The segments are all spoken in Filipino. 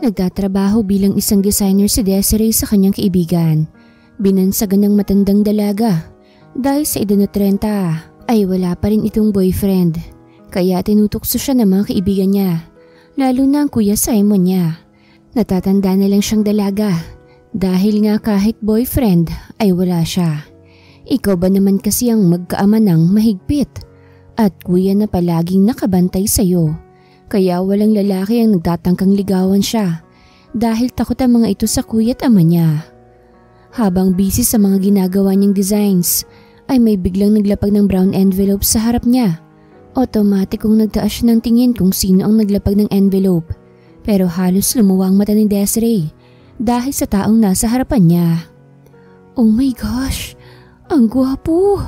Nagtatrabaho bilang isang designer si Desiree sa kanyang kaibigan. Binansagan ng matandang dalaga. Dahil sa edad na 30 ay wala pa rin itong boyfriend. Kaya tinutukso siya ng mga kaibigan niya, lalo na ang Kuya Simon niya. Natatanda na lang siyang dalaga dahil nga kahit boyfriend ay wala siya. Ikaw ba naman kasi ang magkaama ng mahigpit at kuya na palaging nakabantay sa'yo. Kaya walang lalaki ang nagtatangkang ligawan siya dahil takot ang mga ito sa kuya at ama niya. Habang busy sa mga ginagawa niyang designs ay may biglang naglapag ng brown envelope sa harap niya. Automatikong nagtaas siya ng tingin kung sino ang naglapag ng envelope, pero halos lumuwa ang mata ni Desiree dahil sa taong nasa harapan niya. Oh my gosh, ang gwapo!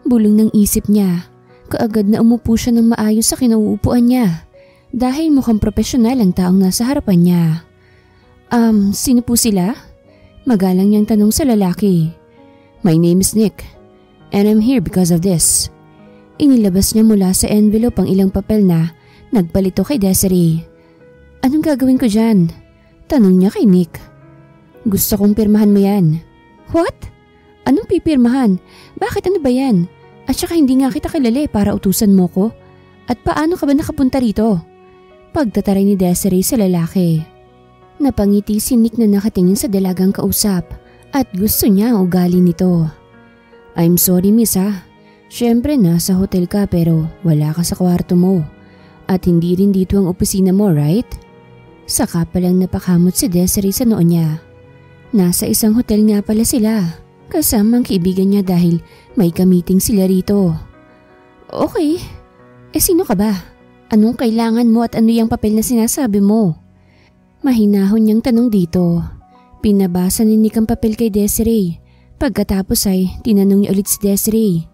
Bulong ng isip niya. Kaagad na umupo siya ng maayos sa kinauupuan niya dahil mukhang profesional ang taong nasa harapan niya. Sino po sila? Magalang niyang tanong sa lalaki. My name is Nick and I'm here because of this. Inilabas niya mula sa envelope ang ilang papel na nagpalito kay Desiree. Anong gagawin ko dyan? Tanong niya kay Nick. Gusto kong pirmahan mo yan. What? Anong pipirmahan? Bakit ano ba yan? At saka hindi nga kita kilala para utusan mo ko. At paano ka ba nakapunta rito? Pagtataray ni Desiree sa lalaki. Napangiti si Nick na nakatingin sa dalagang kausap at gusto niya ang ugali nito. I'm sorry miss ha. Siyempre nasa hotel ka pero wala ka sa kwarto mo. At hindi rin dito ang opisina mo, right? Saka palang napakamot si Desiree sa noon niya. Nasa isang hotel nga pala sila. Kasama ang kaibigan niya dahil may ka-meeting sila rito. Okay. Sino ka ba? Anong kailangan mo at ano yung papel na sinasabi mo? Mahinahon niyang tanong dito. Pinabasa ni Nick ang papel kay Desiree. Pagkatapos ay tinanong niya ulit si Desiree.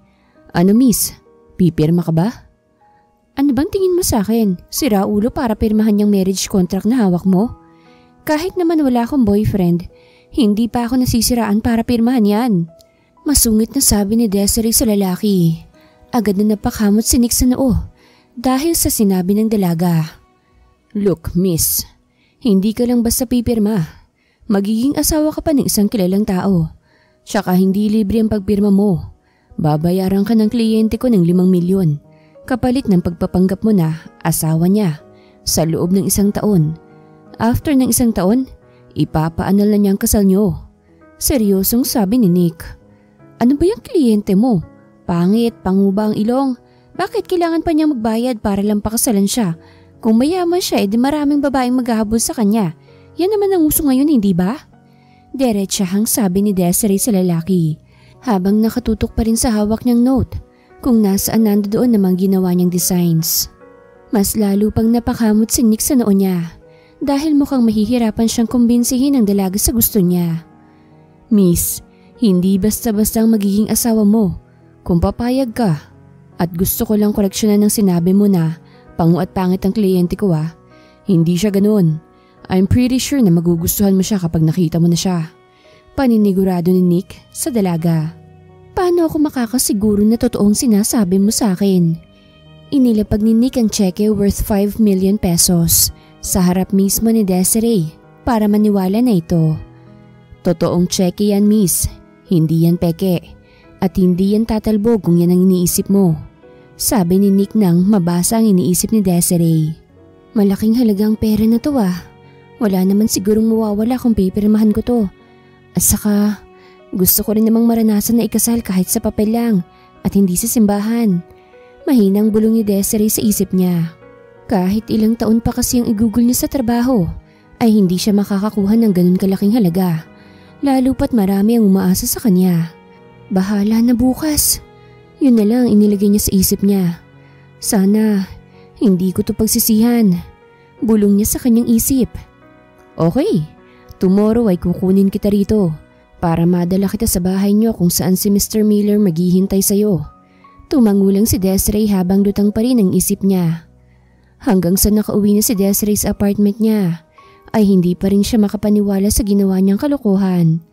Ano miss? Pipirma ka ba? Ano bang tingin mo sa akin? Sira ulo para pirmahan yung marriage contract na hawak mo? Kahit naman wala akong boyfriend, hindi pa ako nasisiraan para pirmahan yan. Masungit na sabi ni Desiree sa lalaki. Agad na napakamot si Nick sa noo dahil sa sinabi ng dalaga. Look miss, hindi ka lang basta pipirma. Magiging asawa ka pa ng isang kilalang tao. Tsaka hindi libre ang pagpirma mo. Babayaran ka ng kliyente ko ng 5 milyon kapalit ng pagpapanggap mo na asawa niya sa loob ng 1 taon. After ng 1 taon, ipapaanal na niya ang kasal niyo. Seryosong sabi ni Nick. Ano ba yung kliyente mo? Pangit, panguba ang ilong. Bakit kailangan pa niya magbayad para lang pakasalan siya? Kung mayaman siya, edi maraming babaeng maghahabol sa kanya. Yan naman ang uso ngayon, hindi ba? Diretsahang sabi ni Desiree sa lalaki habang nakatutok pa rin sa hawak niyang note kung nasaan nandoon namang ginawa niyang designs. Mas lalo pang napakamot si Nick sa noo niya dahil mukhang mahihirapan siyang kumbinsihin ang dalaga sa gusto niya. Miss, hindi basta-basta ang magiging asawa mo kung papayag ka. At gusto ko lang koreksyonan ng sinabi mo na pangu at pangit ang kliyente ko ah. Hindi siya ganoon. I'm pretty sure na magugustuhan mo siya kapag nakita mo na siya. Paninigurado ni Nick sa dalaga. Paano ako makakasiguro na totoong sinasabi mo sa akin? Inilapag ni Nick ang cheque worth 5 million pesos sa harap mismo ni Desiree para maniwala na ito. Totoong cheque yan miss, hindi yan peke. At hindi yan tatalbog kung yan ang iniisip mo. Sabi ni Nick nang mabasa ang iniisip ni Desiree. Malaking halagang pera na to ah. Wala naman sigurong mawawala kung pipirmahan ko to. At saka, gusto ko rin namang maranasan na ikasal kahit sa papel lang at hindi sa simbahan. Mahinang bulong ni Desiree sa isip niya. Kahit ilang taon pa kasi ang igugol niya sa trabaho, ay hindi siya makakakuha ng ganun kalaking halaga. Lalo pat marami ang umaasa sa kanya. Bahala na bukas. Yun na lang inilagay niya sa isip niya. Sana, hindi ko to pagsisihan. Bulong niya sa kanyang isip. Okay, tomorrow ay kukunin kita rito para madala kita sa bahay niyo kung saan si Mr. Miller maghihintay sa'yo. Tumangulang si Desiree habang lutang pa rin ang isip niya. Hanggang sa nakauwi na si Desiree sa apartment niya, ay hindi pa rin siya makapaniwala sa ginawa niyang kalokohan.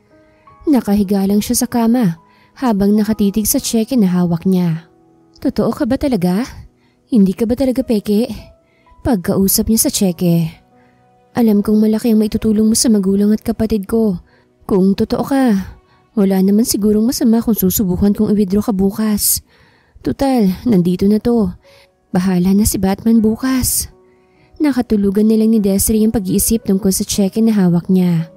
Nakahiga lang siya sa kama habang nakatitig sa cheque na hawak niya. Totoo ka ba talaga? Hindi ka ba talaga peke? Pagkausap niya sa cheque. Alam kong malaki ang maitutulong mo sa magulang at kapatid ko. Kung totoo ka, wala naman sigurong masama kung susubukan kong i-withdraw ka bukas. Tutal, nandito na to. Bahala na si Batman bukas. Nakatulugan na lang ni Desiree ang pag-iisip tungkol sa cheque na hawak niya.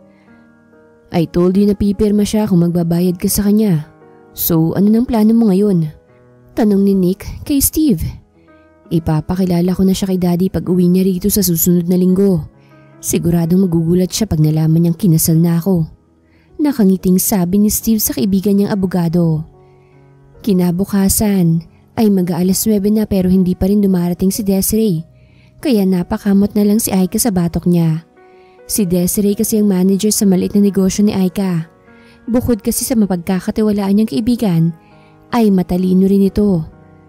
I told you na pipirma siya kung magbabayad ka sa kanya. So ano nang plano mo ngayon? Tanong ni Nick kay Steve. Ipapakilala ko na siya kay Daddy pag uwi niya rito sa susunod na linggo. Siguradong magugulat siya pag nalaman niyang kinasal na ako. Nakangiting sabi ni Steve sa kaibigan niyang abogado. Kinabukasan ay mag-aalas 9 na pero hindi pa rin dumarating si Desiree. Kaya napakamot na lang si Aika sa batok niya. Si Desiree kasi ang manager sa maliit na negosyo ni Aika. Bukod kasi sa mapagkakatiwalaan niyang kaibigan, ay matalino rin ito.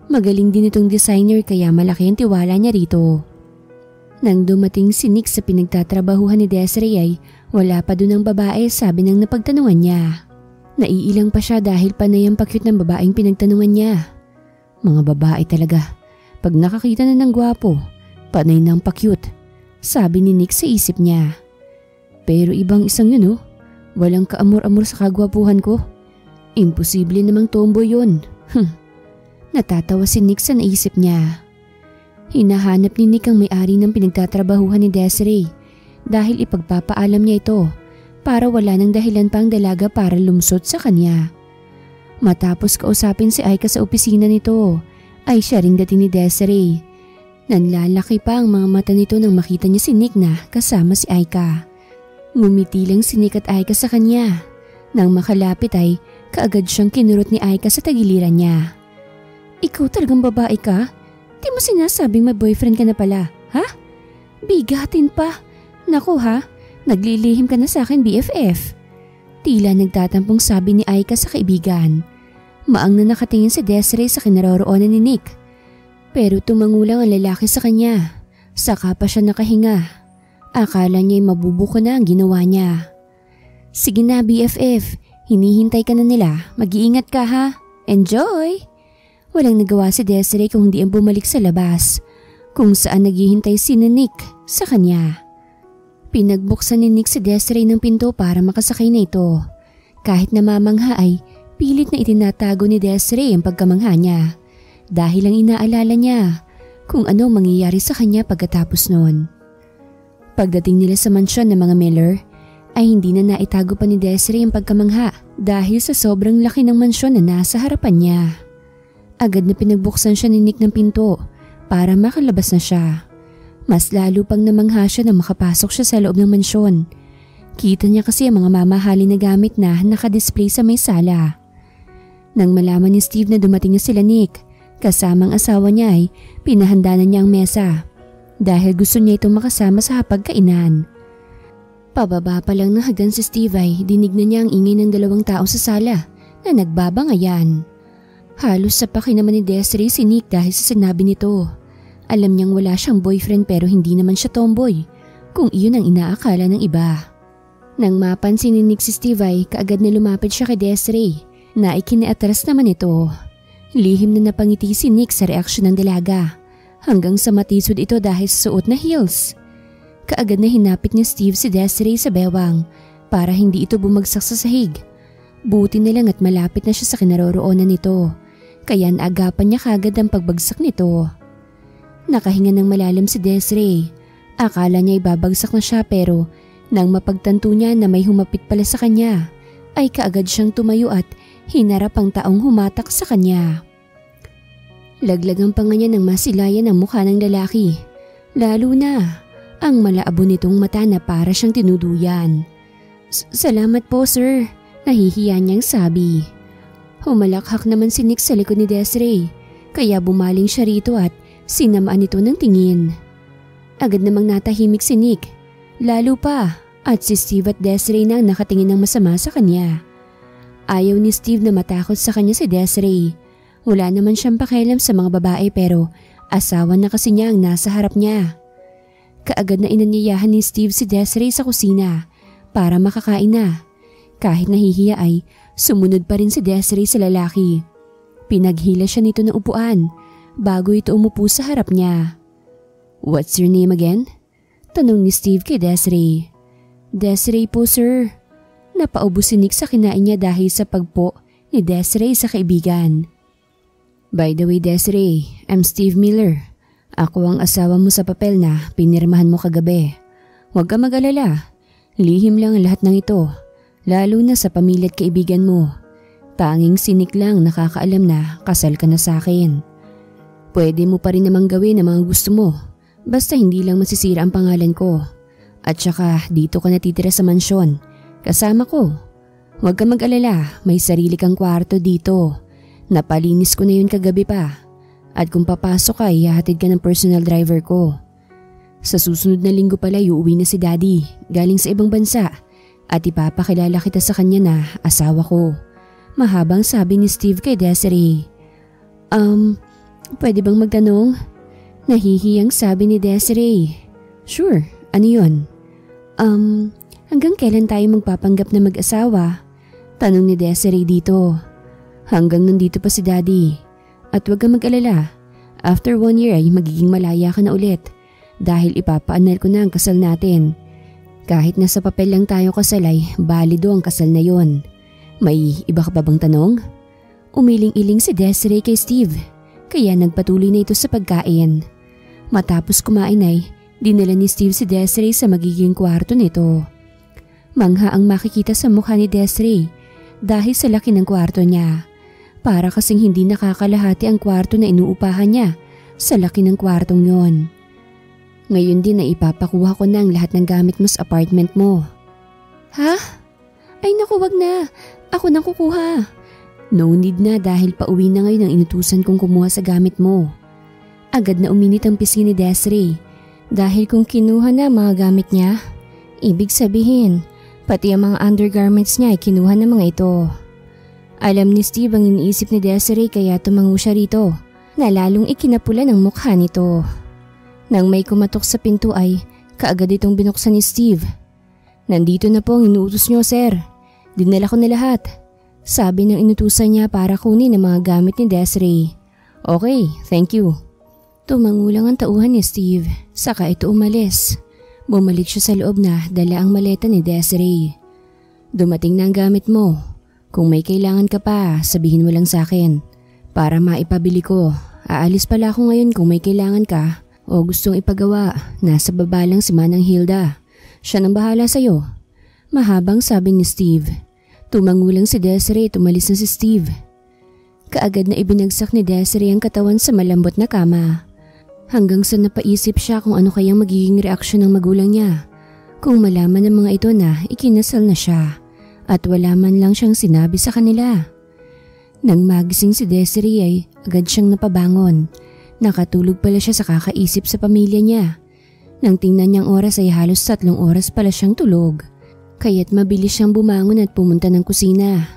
Magaling din itong designer kaya malaki ang tiwala niya rito. Nang dumating si Nick sa pinagtatrabahuhan ni Desiree ay wala pa dun ang babae, sabi ng napagtanungan niya. Naiilang pa siya dahil panay ang pakyut ng babaeng pinagtanungan niya. Mga babae talaga, pag nakakita na ng gwapo, panay ng pakyut, sabi ni Nick sa isip niya. Pero ibang isang yun oh, walang kaamor-amor sa kagwapuhan ko. Imposible namang tomboy yun. Natatawa si Nick sa naisip niya. Hinahanap ni Nick ang may-ari ng pinagtatrabahuhan ni Desiree dahil ipagpapaalam niya ito para wala nang dahilan pang dalaga para lumsot sa kanya. Matapos kausapin si Aika sa opisina nito, ay siya ring dating ni Desiree. Nanlalaki pa ang mga mata nito nang makita niya si Nick na kasama si Aika. Ngumiti lang si Nick at Aika sa kanya. Nang makalapit ay kaagad siyang kinurot ni Aika sa tagiliran niya. Ikaw talagang babae ka? Di mo sinasabing may boyfriend ka na pala, ha? Bigatin pa. Naku ha, naglilihim ka na sa akin BFF. Tila nagtatampong sabi ni Aika sa kaibigan. Maang na nakatingin si Desiree sa kinaroroonan ni Nick. Pero tumangulang ang lalaki sa kanya. Saka pa siya nakahinga. Akala niya'y mabubuko na ang ginawa niya. Sige na BFF, hinihintay ka na nila. Mag-iingat ka ha. Enjoy! Walang nagawa si Desiree kung hindi ang bumalik sa labas, kung saan naghihintay si Nick sa kanya. Pinagbuksan ni Nick si Desiree ng pinto para makasakay na ito. Kahit namamangha ay pilit na itinatago ni Desiree ang pagkamangha niya dahil ang inaalala niya kung ano mangyayari sa kanya pagkatapos noon. Pagdating nila sa mansyon ng mga Miller ay hindi na naitago pa ni Desiree ang pagkamangha dahil sa sobrang laki ng mansyon na nasa harapan niya. Agad na pinagbuksan siya ni Nick ng pinto para makalabas na siya. Mas lalo pang namangha siya na makapasok siya sa loob ng mansyon. Kita niya kasi ang mga mamahalin na gamit na nakadisplay sa may sala. Nang malaman ni Steve na dumating na sila Nick, kasamang asawa niya ay pinahanda na niya ang mesa dahil gusto niya itong makasama sa hapagkainan. Pababa pa lang ng hagdan si Steve ay dinig na niya ang ingay ng 2 tao sa sala na nagbabangayan. Halos sapakin naman ni Desiree si Nick dahil sa sinabi nito. Alam niyang wala siyang boyfriend pero hindi naman siya tomboy, kung iyon ang inaakala ng iba. Nang mapansin ni Nick si Steve ay kaagad na lumapit siya kay Desiree na ikiniatras naman ito. Lihim na napangiti si Nick sa reaksyon ng dalaga hanggang sa matisod ito dahil sa suot na heels. Kaagad na hinapit ni Steve si Desiree sa bewang para hindi ito bumagsak sa sahig. Buti na lang at malapit na siya sa kinaroroonan nito. Kaya naagapan niya kagad ang pagbagsak nito. Nakahinga ng malalim si Desiree. Akala niya ibabagsak na siya pero nang mapagtanto niya na may humapit pala sa kanya, ay kaagad siyang tumayo at hinarap ang taong humatak sa kanya. Laglag ang panga niya nang masilayan ang mukha ng lalaki. Lalo na ang malaabo nitong mata na para siyang tinuduyan. Salamat po sir, nahihiya niyang sabi. Humalakhak naman si Nick sa likod ni Desiree, kaya bumaling siya rito at sinamaan ito ng tingin. Agad namang natahimik si Nick, lalo pa at si Steve at Desiree na nakatingin ng masama sa kanya. Ayaw ni Steve na matakot sa kanya si Desiree. Wala naman siyang pakialam sa mga babae pero asawa na kasi niya ang nasa harap niya. Kaagad na inanyayahan ni Steve si Desiree sa kusina para makakain na. Kahit nahihiya ay sumunod pa rin si Desiree sa lalaki. Pinaghila siya nito ng upuan bago ito umupo sa harap niya. What's your name again? Tanong ni Steve kay Desiree. Desiree po sir. Napaubo si Nick sa kinain niya dahil sa pagpo ni Desiree sa kaibigan. By the way Desiree, I'm Steve Miller. Ako ang asawa mo sa papel na pinirmahan mo kagabi. Huwag ka mag-alala. Lihim lang ang lahat ng ito, lalo na sa pamilya at kaibigan mo. Tanging si Nick lang nakakaalam na kasal ka na sa akin. Pwede mo pa rin namang gawin ang mga gusto mo, basta hindi lang masisira ang pangalan ko. At saka dito ka natitira sa mansyon, kasama ko. Huwag ka mag-alala, may sarili kang kwarto dito. Napalinis ko na yun kagabi pa. At kung papasok ka, ihahatid ka ng personal driver ko. Sa susunod na linggo pala uuwi na si Daddy, galing sa ibang bansa. At ipapakilala kita sa kanya na asawa ko. Mahabang sabi ni Steve kay Desiree. Pwede bang magtanong? Nahihiyang sabi ni Desiree. Sure, ano yun? Hanggang kailan tayo magpapanggap na mag-asawa? Tanong ni Desiree dito. Hanggang nandito pa si Daddy. At huwag kang mag-alala. After 1 year ay magiging malaya ka na ulit. Dahil ipapaanal ko na ang kasal natin. Kahit nasa papel lang tayo kasal ay balido ang kasal na yon. May iba ka pa bang tanong? Umiling-iling si Desiree kay Steve, kaya nagpatuloy na ito sa pagkain. Matapos kumain ay dinala ni Steve si Desiree sa magiging kwarto nito. Mangha ang makikita sa mukha ni Desiree dahil sa laki ng kwarto niya. Para kasing hindi nakakalahati ang kwarto na inuupahan niya sa laki ng kwartong yon. Ngayon din na ipapakuha ko na ang lahat ng gamit mo sa apartment mo. Ha? Ay naku, wag na. Ako nang kukuha. No need na dahil pauwi na ngayon ang inutusan kong kumuha sa gamit mo. Agad na uminit ang pisngi ni Desiree dahil kung kinuha na mga gamit niya, ibig sabihin pati ang mga undergarments niya ay kinuha na mga ito. Alam ni Steve ang iniisip ni Desiree kaya tumango siya rito na lalong ikinapula ng mukha nito. Nang may kumatok sa pinto ay kaagad itong binuksan ni Steve. Nandito na po ang inuutos niyo sir. Dinala ko na lahat. Sabi ng inutusan niya para kunin ang mga gamit ni Desiree. Okay, thank you. Tumango lang ang tauhan ni Steve, saka ito umalis. Bumalik siya sa loob na dala ang maleta ni Desiree. Dumating na ang gamit mo. Kung may kailangan ka pa, sabihin mo lang sa akin. Para maipabili ko. Aalis pala ako ngayon kung may kailangan ka o gustong ipagawa. Nasa baba lang si Manang Hilda. Siya nang bahala sa'yo. Mahabang sabi ni Steve. Tumango lang si Desiree, tumalis na si Steve. Kaagad na ibinagsak ni Desiree ang katawan sa malambot na kama. Hanggang sa napaisip siya kung ano kayang magiging reaksyon ng magulang niya. Kung malaman ng mga ito na ikinasal na siya at wala man lang siyang sinabi sa kanila. Nang magising si Desiree ay agad siyang napabangon. Nakatulog pala siya sa kakaisip sa pamilya niya. Nang tingnan niyang oras ay halos 3 oras pala siyang tulog. Kaya't mabilis siyang bumangon at pumunta ng kusina.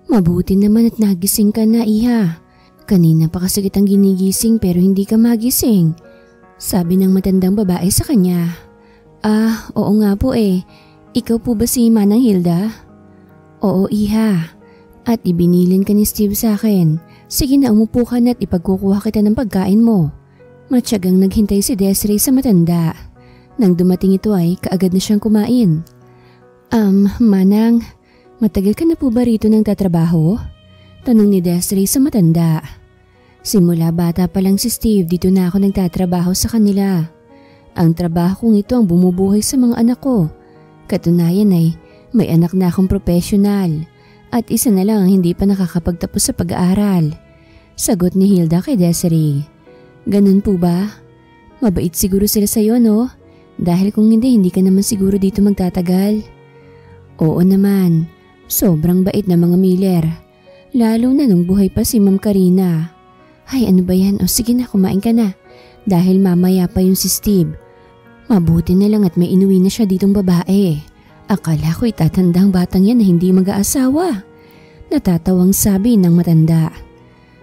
Mabuti naman at nagising ka na, iha. Kanina pa kasi kitang ginigising pero hindi ka magising. Sabi ng matandang babae sa kanya. Oo nga po eh. Ikaw po ba si Manang Hilda? Oo, iha. At ibinilin ka ni Steve sa akin. Sige na, umupo ka na at ipagkukuha kita ng pagkain mo. Matyagang naghintay si Desiree sa matanda. Nang dumating ito ay kaagad na siyang kumain. Manang, matagal ka na po ba rito nang tatrabaho? Tanong ni Desiree sa matanda. Simula bata pa lang si Steve, dito na ako nagtatrabaho sa kanila. Ang trabaho kong ito ang bumubuhay sa mga anak ko. Katunayan ay may anak na akong profesional at isa na lang ang hindi pa nakakapagtapos sa pag-aaral. Sagot ni Hilda kay Desiree. Ganun po ba? Mabait siguro sila sa'yo, no? Dahil kung hindi ka naman siguro dito magtatagal. Oo naman, sobrang bait na mga Miller. Lalo na nung buhay pa si Ma'am Karina. Ay ano ba yan? O sige na, kumain ka na. Dahil mamaya pa yung si Steve. Mabuti na lang at may inuwi na siya ditong babae. Akala ko itatandang batang yan na hindi mag-aasawa. Natatawang sabi ng matanda.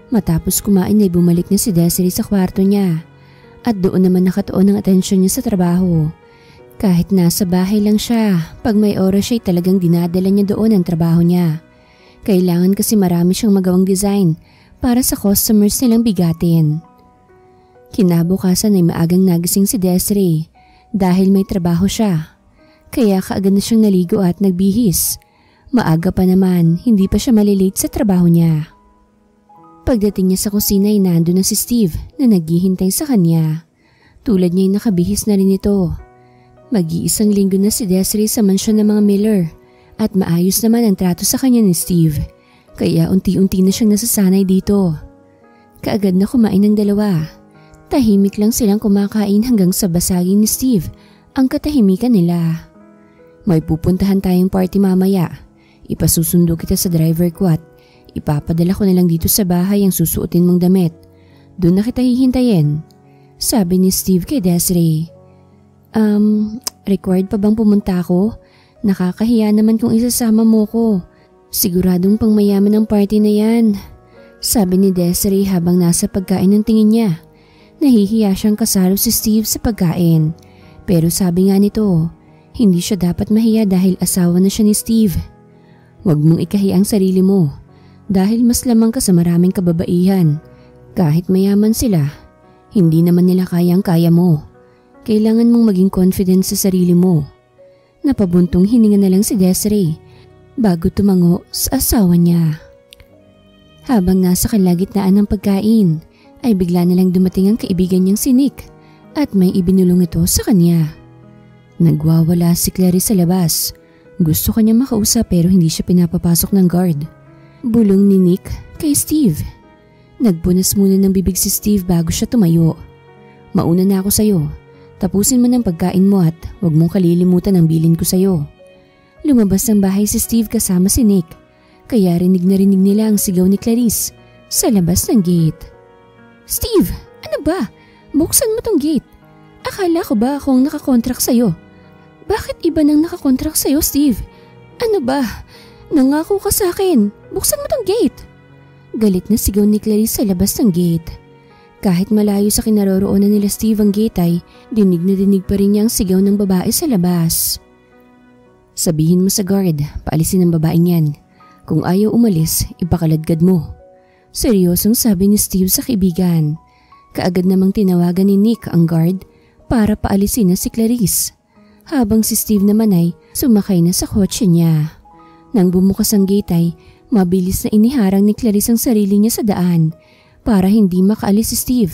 Matapos kumain ay bumalik na si Desiree sa kwarto niya. At doon naman nakatuon ang atensyon niya sa trabaho. Kahit nasa bahay lang siya, pag may oras siya talagang dinadala niya doon ang trabaho niya. Kailangan kasi marami siyang magawang design para sa customers nilang bigatin. Kinabukasan ay maagang nagising si Desiree dahil may trabaho siya. Kaya kaagad na siyang naligo at nagbihis. Maaga pa naman, hindi pa siya malilate sa trabaho niya. Pagdating niya sa kusina ay nandun na si Steve na naghihintay sa kanya. Tulad niya ay nakabihis na rin ito. Mag-iisang linggo na si Desiree sa mansyon ng mga Miller at maayos naman ang trato sa kanya ni Steve. Kaya unti-unti na siyang nasasanay dito. Kaagad na kumain ng dalawa. Tahimik lang silang kumakain hanggang sa basagin ni Steve ang katahimikan nila. May pupuntahan tayong party mamaya. Ipasusundo kita sa driver ko at ipapadala ko na lang dito sa bahay ang susuotin mong damit. Doon na kita hihintayin, sabi ni Steve kay Desiree. Required pa bang pumunta ako? Nakakahiya naman kung isasama mo ko. Siguradong pangmayaman ang party na yan, sabi ni Desiree habang nasa pagkain ng tingin niya. Nahihiya siyang kasalo si Steve sa pagkain. Pero sabi nga nito, hindi siya dapat mahiya dahil asawa na siya ni Steve. Huwag mong ikahiya ang sarili mo dahil mas lamang ka sa maraming kababaihan. Kahit mayaman sila, hindi naman nila kayang-kaya mo. Kailangan mong maging confident sa sarili mo. Napabuntong hininga na lang si Desiree bago tumango sa asawa niya. Habang nasa kalagitnaan ng pagkain, ay bigla na lang dumating ang kaibigan niyang si Nick at may ibinulong ito sa kanya. Nagwawala si Clarice sa labas. Gusto kanya makausap pero hindi siya pinapapasok ng guard. Bulong ni Nick kay Steve. Nagpunas muna ng bibig si Steve bago siya tumayo. Mauna na ako sayo. Tapusin mo ng pagkain mo at huwag mong kalilimutan ang bilin ko sayo. Lumabas ng bahay si Steve kasama si Nick. Kaya rinig na rinig nila ang sigaw ni Clarice sa labas ng gate. Steve, ano ba? Buksan mo tong gate. Akala ko ba akong nakakontract sa'yo? Bakit iba nang nakakontract sa'yo, Steve? Ano ba? Nangako ka sa akin. Buksan mo tong gate. Galit na sigaw ni Clarice sa labas ng gate. Kahit malayo sa kinaroroonan nila Steve ang gate ay dinig na dinig pa rin niya ang sigaw ng babae sa labas. Sabihin mo sa guard, paalisin ang babaeng yan. Kung ayaw umalis, ipakaladkad mo. Seryosong sabi ni Steve sa kaibigan. Kaagad namang tinawagan ni Nick ang guard para paalisin na si Clarice. Habang si Steve naman ay sumakay na sa kotse niya. Nang bumukas ang gate ay mabilis na iniharang ni Clarice ang sarili niya sa daan para hindi makaalis si Steve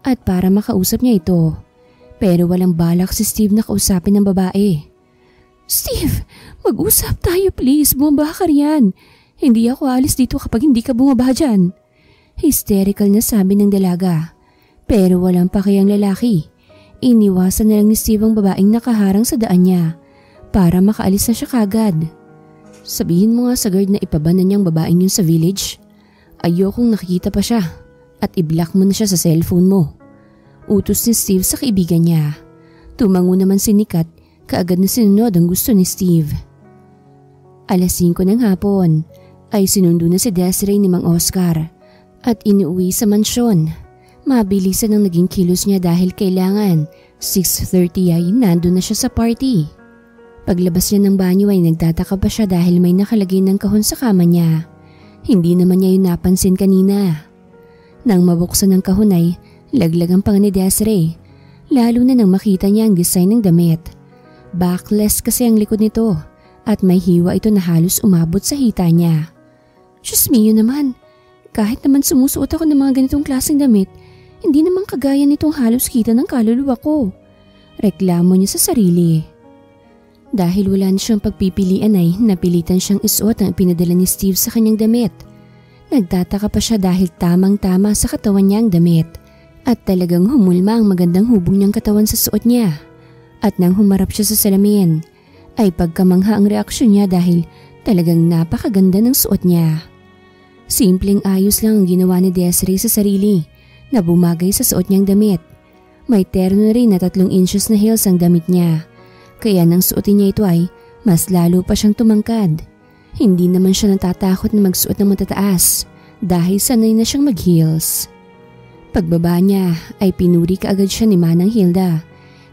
at para makausap niya ito. Pero walang balak si Steve na kausapin ng babae. Steve, mag-usap tayo please, bumaba ka riyan. Hindi ako alis dito kapag hindi ka bumaba dyan. Hysterical na sabi ng dalaga. Pero walang pakiyang lalaki. Iniwasan na lang ni Steve ang babaeng nakaharang sa daan niya para makaalis na siya kagad. Sabihin mo nga sa guard na ipaban na niyang babaeng yun sa village. Ayokong nakikita pa siya at i-block mo na siya sa cellphone mo. Utos ni Steve sa kaibigan niya. Tumango naman si Nick at kaagad na sinunod ang gusto ni Steve. Alas 5 ng hapon ay sinundo na si Desiree ni Mang Oscar at inuwi sa mansyon. Mabilisan ang naging kilos niya dahil kailangan 6:30 ay nandun na siya sa party. Paglabas niya ng banyo ay nagtataka pa siya dahil may nakalagay ng kahon sa kama niya. Hindi naman niya yun napansin kanina. Nang mabuksan ng kahon ay laglag ang panga ni Desiree, lalo na nang makita niya ang design ng damit. Backless kasi ang likod nito at may hiwa ito na halos umabot sa hita niya. Diyos mio naman, kahit naman sumusuot ako ng mga ganitong klaseng damit, hindi naman kagaya nitong halos kita ng kaluluwa ko. Reklamo niya sa sarili. Dahil wala na siyang pagpipilian ay napilitan siyang isuot ang pinadala ni Steve sa kanyang damit. Nagtataka pa siya dahil tamang-tama sa katawan niya ang damit at talagang humulma ang magandang hubong niyang katawan sa suot niya. At nang humarap siya sa salamin ay pagkamangha ang reaksyon niya dahil talagang napakaganda ng suot niya. Simpleng ayos lang ang ginawa ni Desiree sa sarili na bumagay sa suot niyang damit. May terno na rin na 3 inches na heels ang damit niya. Kaya nang suotin niya ito ay mas lalo pa siyang tumangkad. Hindi naman siya natatakot na magsuot ng matataas dahil sanay na siyang mag-heels. Pagbaba niya ay pinuri kaagad siya ni Manang Hilda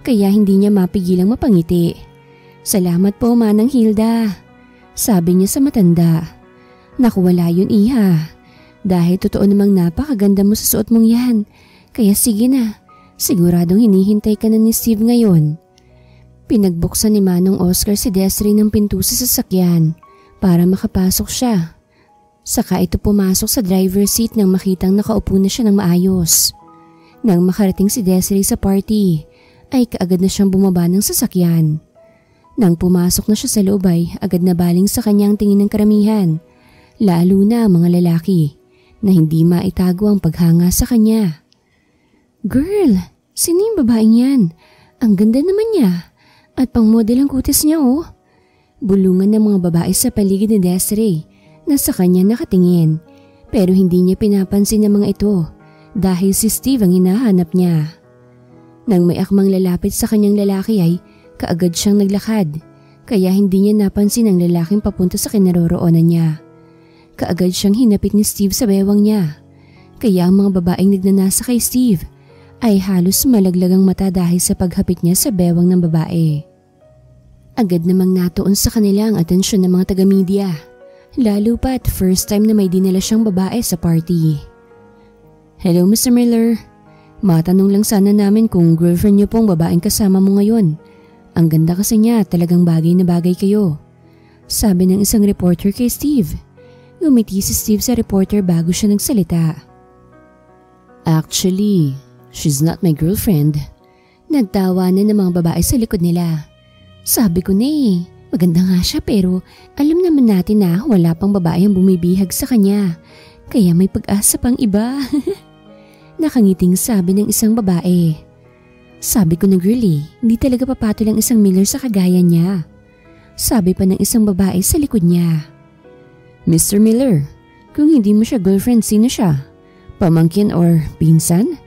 kaya hindi niya mapigilang mapangiti. Salamat po Manang Hilda, sabi niya sa matanda. Naku wala yun iha. Dahil totoo namang napakaganda mo sa suot mong yan. Kaya sige na, siguradong hinihintay ka na ni Steve ngayon. Pinagbuksan ni Manong Oscar si Desiree ng pinto sa sasakyan para makapasok siya. Saka ito pumasok sa driver's seat nang makitang nakaupo na siya ng maayos. Nang makarating si Desiree sa party, ay kaagad na siyang bumaba ng sasakyan. Nang pumasok na siya sa loob ay agad na baling sa kanyang tingin ng karamihan, lalo na ang mga lalaki na hindi maitago ang paghanga sa kanya. "Girl, sino yung babaeng yan? Ang ganda naman niya at pang model ang kutis niya oh." Bulungan ng mga babae sa paligid ni Desiree na sa kanya nakatingin, pero hindi niya pinapansin ng mga ito dahil si Steve ang hinahanap niya. Nang may akmang lalapit sa kanyang lalaki ay kaagad siyang naglakad, kaya hindi niya napansin ang lalaking papunta sa kinaroroonan niya. Kaagad siyang hinapit ni Steve sa bewang niya, kaya ang mga babaeng nagnanasa kay Steve ay halos malaglag ang mata dahil sa paghapit niya sa bewang ng babae. Agad namang natuon sa kanila ang atensyon ng mga taga-media, lalo pat first time na may dinala siyang babae sa party. "Hello Mr. Miller, matanong lang sana namin kung girlfriend niyo pong babaeng kasama mo ngayon. Ang ganda kasi niya, talagang bagay na bagay kayo," sabi ng isang reporter kay Steve. Ngumiti si Steve sa reporter bago siya nagsalita. "Actually, she's not my girlfriend." Nagtawanan ng mga babae sa likod nila. "Sabi ko na eh, maganda nga siya pero alam naman natin na wala pang babae ang bumibihag sa kanya. Kaya may pag-asa pang iba." Nakangiting sabi ng isang babae. "Sabi ko na girlie, hindi talaga papatol ang isang Miller sa kagaya niya," sabi pa ng isang babae sa likod niya. "Mr. Miller, kung hindi mo siya girlfriend, sino siya? Pamangkin or pinsan?"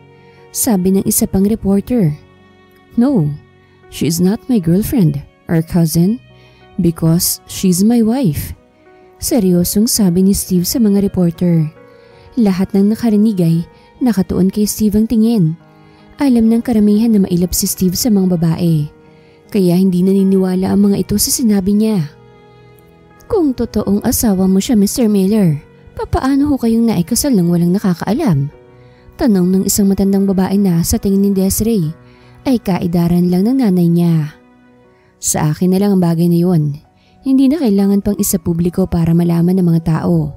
sabi ng isa pang reporter. "No, she's not my girlfriend or cousin because she's my wife," seryosong sabi ni Steve sa mga reporter. Lahat ng nakarinig ay nakatuon kay Steve ang tingin. Alam ng karamihan na mailap si Steve sa mga babae, kaya hindi naniniwala ang mga ito sa sinabi niya. "Kung totoong asawa mo siya Mr. Miller, papaano ho kayong naikasal nang walang nakakaalam?" Tanong ng isang matandang babae na sa tingin ni Desiree ay kaedaran lang ng nanay niya. "Sa akin na lang ang bagay na yun. Hindi na kailangan pang isa publiko para malaman ng mga tao.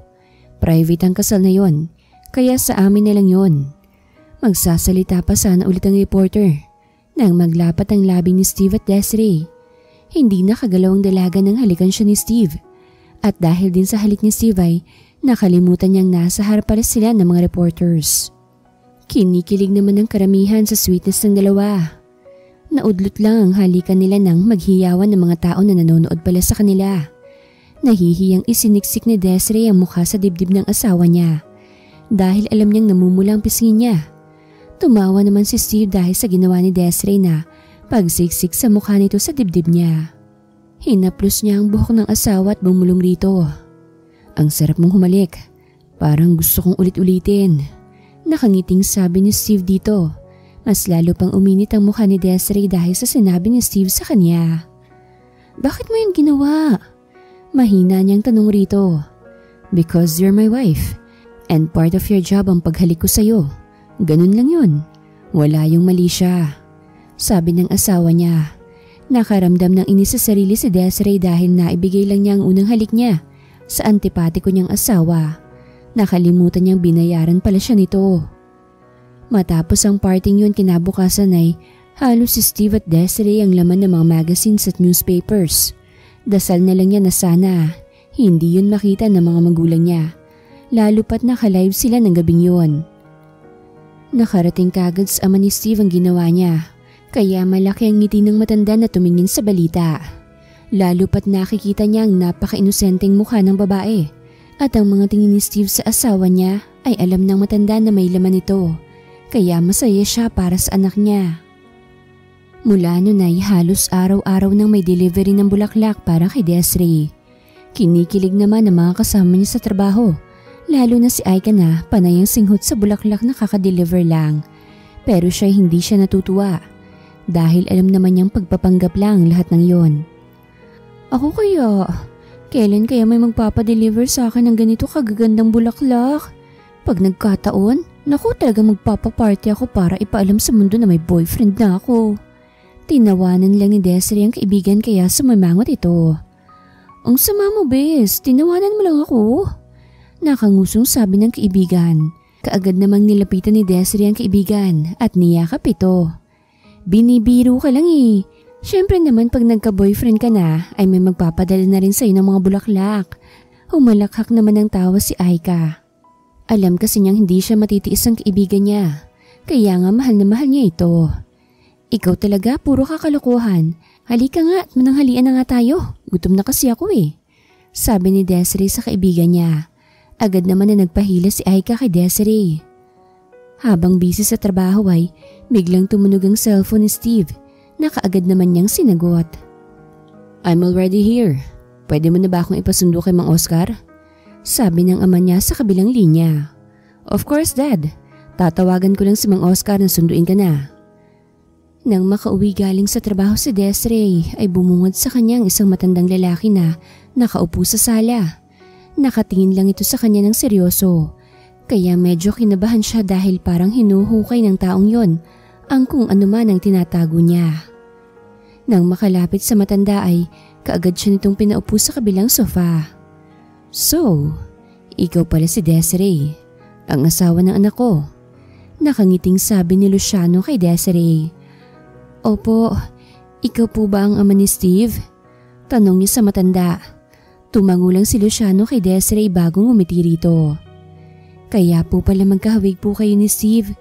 Private ang kasal na yon, kaya sa amin na lang yon." Magsasalita pa sana ulit ang reporter nang maglapat ang labi ni Steve at Desiree. Hindi nakagalaw ang dalaga nang halikan siya ni Steve, at dahil din sa halik ni Steve ay nakalimutan niyang nasa harap pala sila ng mga reporters. Kinikilig naman ang karamihan sa sweetness ng dalawa. Naudlot lang ang halikan nila nang maghiyawan ng mga tao na nanonood pala sa kanila. Nahihiyang isiniksik ni Desiree ang mukha sa dibdib ng asawa niya dahil alam niyang namumula ang pisngi niya. Tumawa naman si Steve dahil sa ginawa ni Desiree na pagsiksik sa mukha nito sa dibdib niya. Hinaplos niya ang buhok ng asawa at bumulong rito. "Ang sarap mong humalik. Parang gusto kong ulit-ulitin." Nakangiting sabi ni Steve dito. Mas lalo pang uminit ang mukha ni Desiree dahil sa sinabi ni Steve sa kanya. "Bakit mo yun ginawa?" Mahina niyang tanong rito. "Because you're my wife and part of your job ang paghalik ko sa'yo. Ganun lang yun. Wala yung mali siya," sabi ng asawa niya. Nakaramdam ng inis sa sarili si Desiree dahil naibigay lang niya ang unang halik niya sa antipatiko niyang asawa. Nakalimutan niyang binayaran pala siya nito. Matapos ang parting yun kinabukasan ay halos si Steve at Desiree ang laman ng mga magazines at newspapers. Dasal na lang niya na sana hindi yun makita ng mga magulang niya, lalo pat naka-live sila ng gabing yun. Nakarating kagad sa ama ni Steve ang ginawa niya, kaya malaki ang ngiti ng matanda na tumingin sa balita. Lalo pat nakikita niya ang napaka-inosenteng mukha ng babae, at ang mga tingin ni Steve sa asawa niya ay alam ng matanda na may laman ito, kaya masaya siya para sa anak niya. Mula noon ay halos araw-araw nang may delivery ng bulaklak para kay Desiree. Kinikilig naman ang mga kasama niya sa trabaho, lalo na si Aika na panay ang singhot sa bulaklak na kakadeliver lang. Pero siya hindi siya natutuwa dahil alam naman niyang pagpapanggap lang lahat ng yon. "Ako kailan kaya may magpapadeliver sa akin ng ganito kagagandang bulaklak? Pag nagkataon, naku talaga magpapaparty ako para ipaalam sa mundo na may boyfriend na ako." Tinawanan lang ni Desiree ang kaibigan kaya sumamangot ito. Ang sama mo, bes. Tinawanan mo lang ako. Nakangusong sabi ng kaibigan. Kaagad namang nilapitan ni Desiree ang kaibigan at niyakap ito. Binibiro ka lang eh. Siyempre naman pag nagka-boyfriend ka na ay may magpapadala na rin sa'yo ng mga bulaklak. Humalakhak naman ng tawa si Aika. Alam kasi niyang hindi siya matitiis ang kaibigan niya. Kaya nga mahal na mahal niya ito. Ikaw talaga puro kakalokohan. Halika nga at mananghalian na nga tayo. Gutom na kasi ako eh. Sabi ni Desiree sa kaibigan niya. Agad naman na nagpahila si Aika kay Desiree. Habang busy sa trabaho ay biglang tumunog ang cellphone ni Steve. Nakaagad naman niyang sinagot. I'm already here. Pwede mo na ba akong ipasundo kay Mang Oscar? Sabi ng ama niya sa kabilang linya. Of course, Dad. Tatawagan ko lang si Mang Oscar na sunduin ka na. Nang makauwi galing sa trabaho si Desiree ay bumungad sa kanyang isang matandang lalaki na nakaupo sa sala. Nakatingin lang ito sa kanya ng seryoso. Kaya medyo kinabahan siya dahil parang hinuhukay ng taong yon ang kung ano man ang tinatago niya. Nang makalapit sa matanda ay kaagad siya nitong pinaupo sa kabilang sofa. So, ikaw pala si Desiree, ang asawa ng anak ko. Nakangiting sabi ni Luciano kay Desiree. Opo, ikaw po ba ang ama ni Steve? Tanong niya sa matanda. Tumango lang si Luciano kay Desiree bago ngumiti rito. Kaya po pala magkahawig po kayo ni Steve.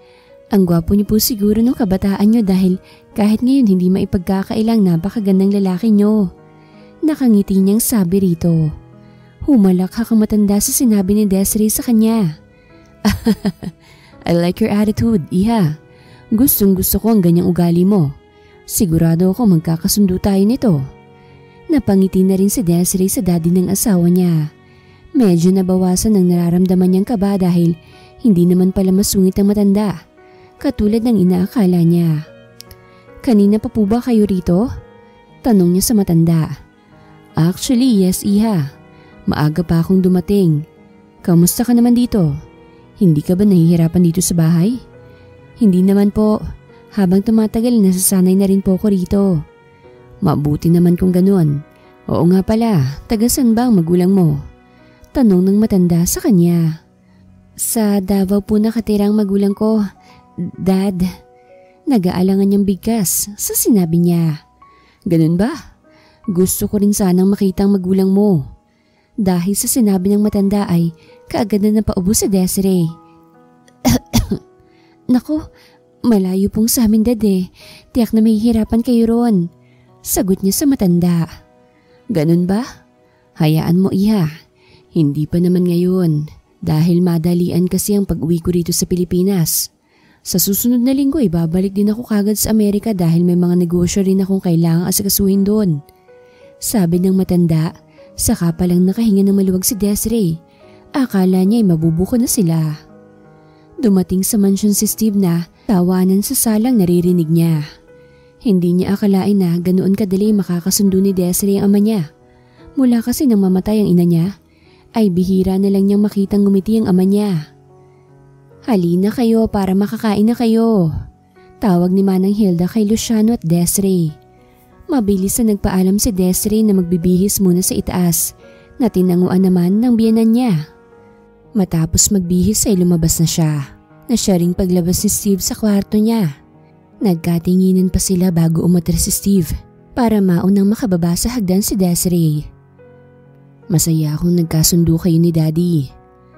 Ang gwapo niyo po siguro nung kabataan niyo dahil kahit ngayon hindi maipagkakailang napakagandang lalaki niyo. Nakangiti niyang sabi rito. Humalakhak ang matanda sa sinabi ni Desiree sa kanya. I like your attitude, iha. Gustong gusto ko ang ganyang ugali mo. Sigurado ako magkakasundo tayo nito. Napangiti na rin si Desiree sa daddy ng asawa niya. Medyo nabawasan ang nararamdaman niyang kaba dahil hindi naman pala masungit ang matanda. Katulad ng inaakala niya. Kanina pa po ba kayo rito? Tanong niya sa matanda. Actually, yes, iha. Maaga pa akong dumating. Kamusta ka naman dito? Hindi ka ba nahihirapan dito sa bahay? Hindi naman po. Habang tumatagal, nasasanay na rin po ako rito. Mabuti naman kung ganun. Oo nga pala, tagasan ba ang magulang mo? Tanong ng matanda sa kanya. Sa Davao po nakatirang magulang ko. Dad, nag-aalangan niyang bigkas sa sinabi niya. Ganun ba? Gusto ko rin sanang makita ang magulang mo. Dahil sa sinabi ng matanda ay kaagad na napaubo si Desiree. Naku, malayo pong sa amin, Dad eh. Tiyak na mahihirapan kayo ron. Sagot niya sa matanda. Ganun ba? Hayaan mo, iha. Hindi pa naman ngayon dahil madalian kasi ang pag-uwi ko rito sa Pilipinas. Sa susunod na linggo ay babalik din ako kagad sa Amerika dahil may mga negosyo rin akong kailangang asikasuhin doon. Sabi ng matanda, saka palang nakahinga ng maluwag si Desiree. Akala niya ay mabubuko na sila. Dumating sa mansyon si Steve na tawanan sa salang naririnig niya. Hindi niya akalain na ganoon kadali makakasundo ni Desiree ang ama niya. Mula kasi nang mamatay ang ina niya, ay bihira na lang niyang makitang ngumiti ang ama niya. Halina kayo para makakain na kayo. Tawag ni Manang Hilda kay Luciano at Desiree. Mabilis na nagpaalam si Desiree na magbibihis muna sa itaas na tinanguan naman ng biyenan niya. Matapos magbihis ay lumabas na siya ring paglabas ni Steve sa kwarto niya. Nagkatinginan pa sila bago umatras si Steve para maunang makababa sa hagdan si Desiree. Masaya akong nagkasundo kayo ni Daddy.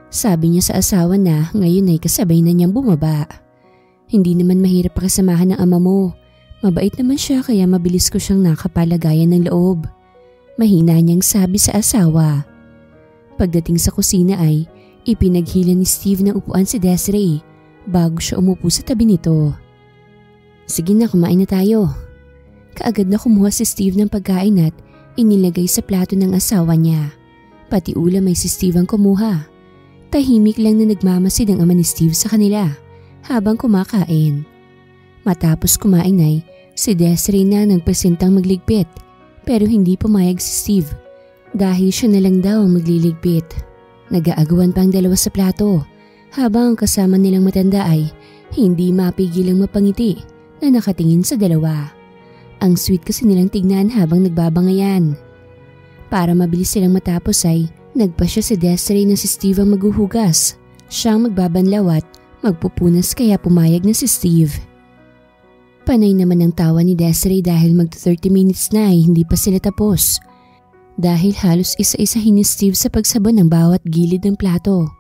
Sabi niya sa asawa na ngayon ay kasabay na niyang bumaba. Hindi naman mahirap pakasamahan ng ama mo. Mabait naman siya kaya mabilis ko siyang nakapalagayan ng loob. Mahina niyang sabi sa asawa. Pagdating sa kusina ay ipinaghila ni Steve ng upuan si Desiree bago siya umupo sa tabi nito. Sige na, kumain na tayo. Kaagad na kumuha si Steve ng pagkain at inilagay sa plato ng asawa niya. Pati ulam ay si Steve ang kumuha. Tahimik lang na nagmamasid ang ama ni Steve sa kanila habang kumakain. Matapos kumain ay si Desiree na nagpresentang magligpit pero hindi pumayag si Steve dahil siya na lang daw ang magliligpit. Nag-aagawan pa ang dalawa sa plato habang kasama nilang matanda ay hindi mapigilang mapangiti na nakatingin sa dalawa. Ang sweet kasi nilang tignan habang nagbabangayan. Para mabilis silang matapos ay nagpasya si Desiree na si Steve ang maghuhugas. Siya ang magbabanlaw at magpupunas kaya pumayag na si Steve. Panay naman ang tawa ni Desiree dahil mag-30 minutes na ay hindi pa sila tapos. Dahil halos isa-isahin ni Steve sa pagsabon ng bawat gilid ng plato.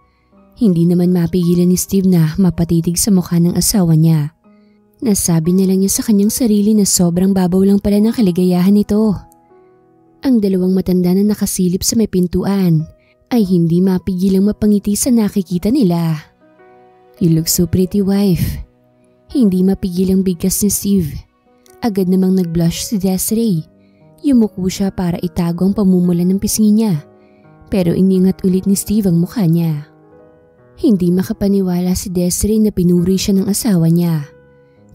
Hindi naman mapigilan ni Steve na mapatitig sa mukha ng asawa niya. Nasabi na lang niya sa kanyang sarili na sobrang babaw lang pala ng kaligayahan nito. Ang dalawang matanda na nakasilip sa may pintuan ay hindi mapigilang mapangiti sa nakikita nila. "You look so pretty, wife." Hindi mapigilang bigkas ni Steve. Agad namang nag-blush si Desiree. Yumuko siya para itago ang pamumula ng pisngi niya. Pero iningat ulit ni Steve ang mukha niya. Hindi makapaniwala si Desiree na pinuri siya ng asawa niya.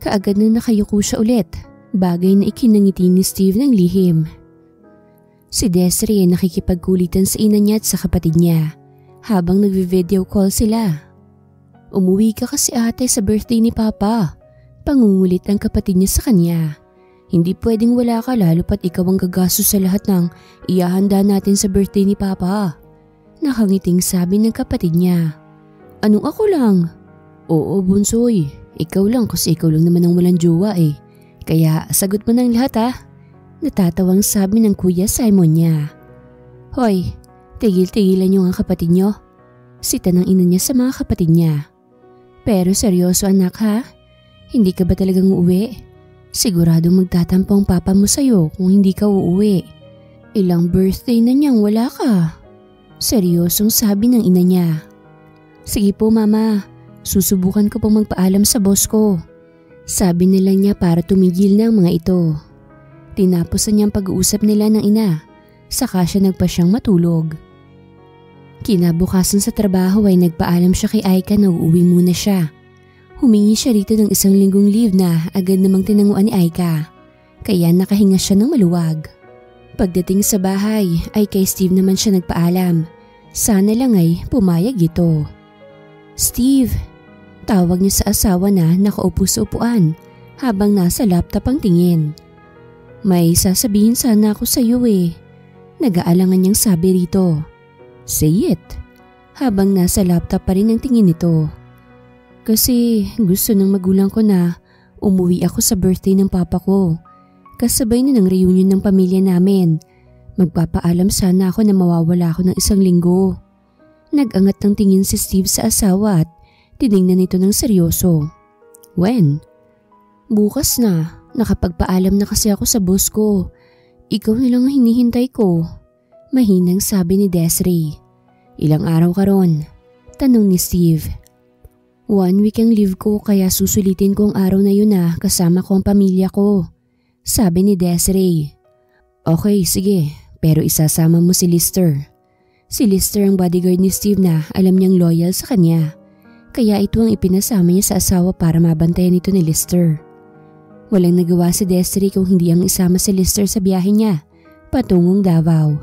Kaagad na nakayuko siya ulit, bagay na ikinangiti ni Steve ng lihim. Si Desiree ay nakikipagkulitan sa ina niya at sa kapatid niya habang nagvi-video call sila. "Umuwi ka kasi ate sa birthday ni Papa." Pangungulit ang kapatid niya sa kanya. "Hindi pwedeng wala ka lalo pat ikaw ang gagastos sa lahat ng ihahanda natin sa birthday ni Papa." Nakangiting sabi ng kapatid niya. "Anong ako lang?" "Oo bunsoy, ikaw lang kasi ikaw lang naman ang walang jowa eh. Kaya sagot mo ng lahat ha." Natatawang sabi ng Kuya Simon niya. "Hoy, tigil-tigilan niyo ang kapatid niyo." Sita ng ina niya sa mga kapatid niya. "Pero seryoso anak ha? Hindi ka ba talagang uuwi? Siguradong magtatampo ang papa mo sa'yo kung hindi ka uuwi. Ilang birthday na niyang wala ka." Seryosong sabi ng ina niya. "Sige po mama, susubukan ko pong magpaalam sa boss ko." Sabi nila niya para tumigil na ang mga ito. Tinapos na niyang pag-uusap nila ng ina, saka siya nagpasyang matulog. Kinabukasan sa trabaho ay nagpaalam siya kay Aika na uuwi muna siya. Humingi siya rito ng 1 linggong leave na agad namang tinanguan ni Aika, kaya nakahinga siya ng maluwag. Pagdating sa bahay ay kay Steve naman siya nagpaalam. Sana lang ay pumayag ito. "Steve," tawag niya sa asawa na nakaupo sa upuan habang nasa laptop ang tingin. "May sasabihin sana ako sa iyo eh." Nag-aalangan niyang sabi rito. "Say it." Habang nasa laptop pa rin ang tingin nito. "Kasi gusto ng magulang ko na umuwi ako sa birthday ng papa ko. Kasabay na ng reunion ng pamilya namin. Magpapaalam sana ako na mawawala ako ng 1 linggo. Nag-angat ng tingin si Steve sa asawa at tiningnan nito ng seryoso. "When?" "Bukas na. Nakapagpaalam na kasi ako sa boss ko. Ikaw na lang ang hinihintay ko." Mahinang sabi ni Desiree. "Ilang araw ka ron?" tanong ni Steve. 1 week ang leave ko kaya susulitin ko ang araw na yun na kasama ko ang pamilya ko," sabi ni Desiree. "Okay, sige, pero isasama mo si Lister." Si Lister ang bodyguard ni Steve na alam niyang loyal sa kanya. Kaya ito ang ipinasama niya sa asawa para mabantayan ito ni Lister. Walang nagawa si Desiree kung hindi ang isama si Lister sa biyahe niya patungong Davao.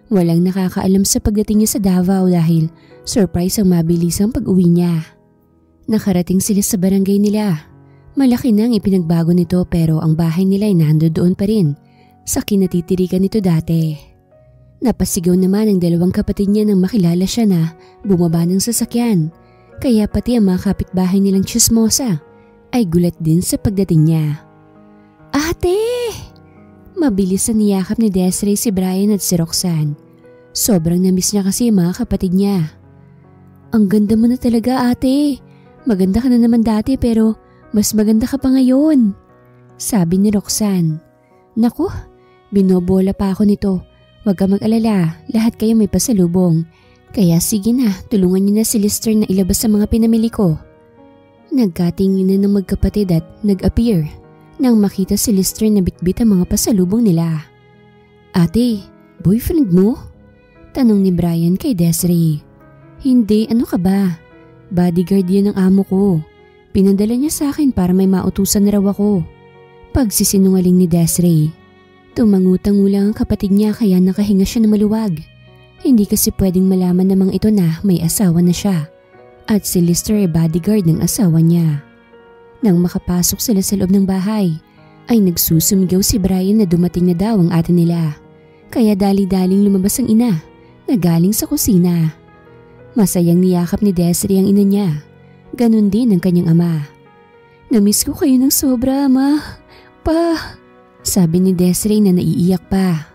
Walang nakakaalam sa pagdating niya sa Davao dahil surprise ang mabilisang pag-uwi niya. Nakarating sila sa barangay nila. Malaki na ang ipinagbago nito pero ang bahay nila ay nandoon pa rin sa kinatitirikan nito dati. Napasigaw naman ang 2 kapatid niya nang makilala siya na bumaba ng sasakyan. Kaya pati ang mga kapitbahay nilang tsismosa ay gulat din sa pagdating niya. "Ate!" Mabilis na niyakap ni Desiree si Brian at si Roxanne. Sobrang namiss niya kasi ang mga kapatid niya. "Ang ganda mo na talaga ate. Maganda ka na naman dati pero mas maganda ka pa ngayon," sabi ni Roxanne. "Naku, binobola pa ako nito. Huwag ka mag-alala, lahat kayo may pasalubong. Kaya sige na, tulungan niyo na si Lister na ilabas sa mga pinamili ko." Nagkatinginan ng magkapatid at nag-appear nang makita si Lister na bitbit ang mga pasalubong nila. "Ate, boyfriend mo?" tanong ni Brian kay Desiree. "Hindi, ano ka ba? Bodyguard yan ng amo ko. Pinadala niya sa akin para may mautusan na raw ako." Pagsisinungaling ni Desiree. Tumangutang-ulang ang kapatid niya kaya nakahinga siya ng maluwag. Hindi kasi pwedeng malaman namang ito na may asawa na siya. At si Lister ay bodyguard ng asawa niya. Nang makapasok sila sa loob ng bahay, ay nagsusumigaw si Brian na dumating na daw ang ate nila. Kaya dali-daling lumabas ang ina na galing sa kusina. Masayang niyakap ni Desiree ang ina niya. Ganon din ang kanyang ama. "Namiss ko kayo ng sobra, ama. Pa," sabi ni Desiree na naiiyak pa.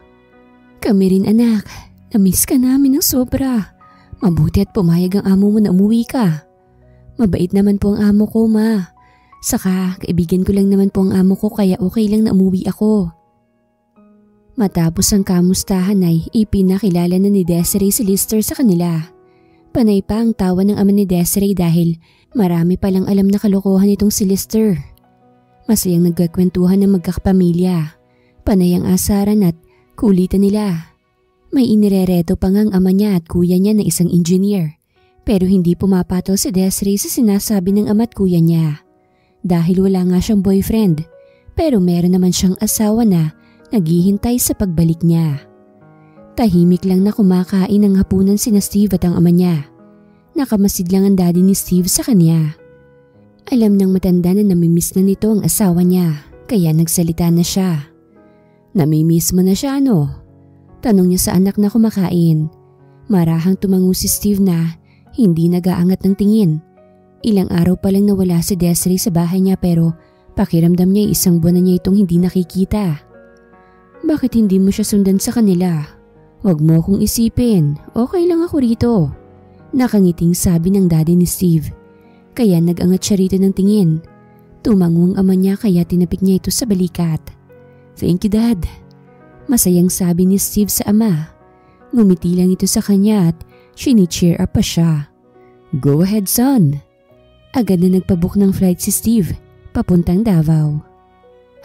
"Kami rin anak, namiss ka namin ng sobra. Mabuti at pumayag ang amo mo na umuwi ka. Mabait naman po ang amo ko, ma. Saka kaibigan ko lang naman po ang amo ko kaya okay lang na umuwi ako." Matapos ang kamustahan ay ipinakilala na ni Desiree si Lister sa kanila. Panay pa ang tawa ng ama ni Desiree dahil marami palang alam na kalokohan itong si Lister. Masayang nagkakwentuhan ng magkakapamilya. Panay ang asaran at kulitan nila. May inirereto pa ngang ama niya at kuya niya na isang engineer. Pero hindi pumapatol si Desiree sa sinasabi ng ama at kuya niya. Dahil wala nga siyang boyfriend, pero meron naman siyang asawa na naghihintay sa pagbalik niya. Tahimik lang na kumakain ng hapunan sina Steve at ang ama niya. Nakamasid lang ang daddy ni Steve sa kanya. Alam ng matanda na namimiss na nito ang asawa niya, kaya nagsalita na siya. "Namimiss mo na siya, ano?" Tanong niya sa anak na kumakain. Marahang tumango si Steve na hindi nag-aangat ng tingin. Ilang araw pa lang nawala si Desiree sa bahay niya pero pakiramdam niya isang buwan na niya itong hindi nakikita. "Bakit hindi mo siya sundan sa kanila? Huwag mo akong isipin, okay lang ako rito." Nakangiting sabi ng daddy ni Steve. Kaya nag-angat siya rito ng tingin. Tumango ang ama niya kaya tinapik niya ito sa balikat. "Thank you, Dad." Masayang sabi ni Steve sa ama. Ngumiti lang ito sa kanya at chini-cheer up pa siya. "Go ahead, son." Agad na nagpabook ng flight si Steve papuntang Davao.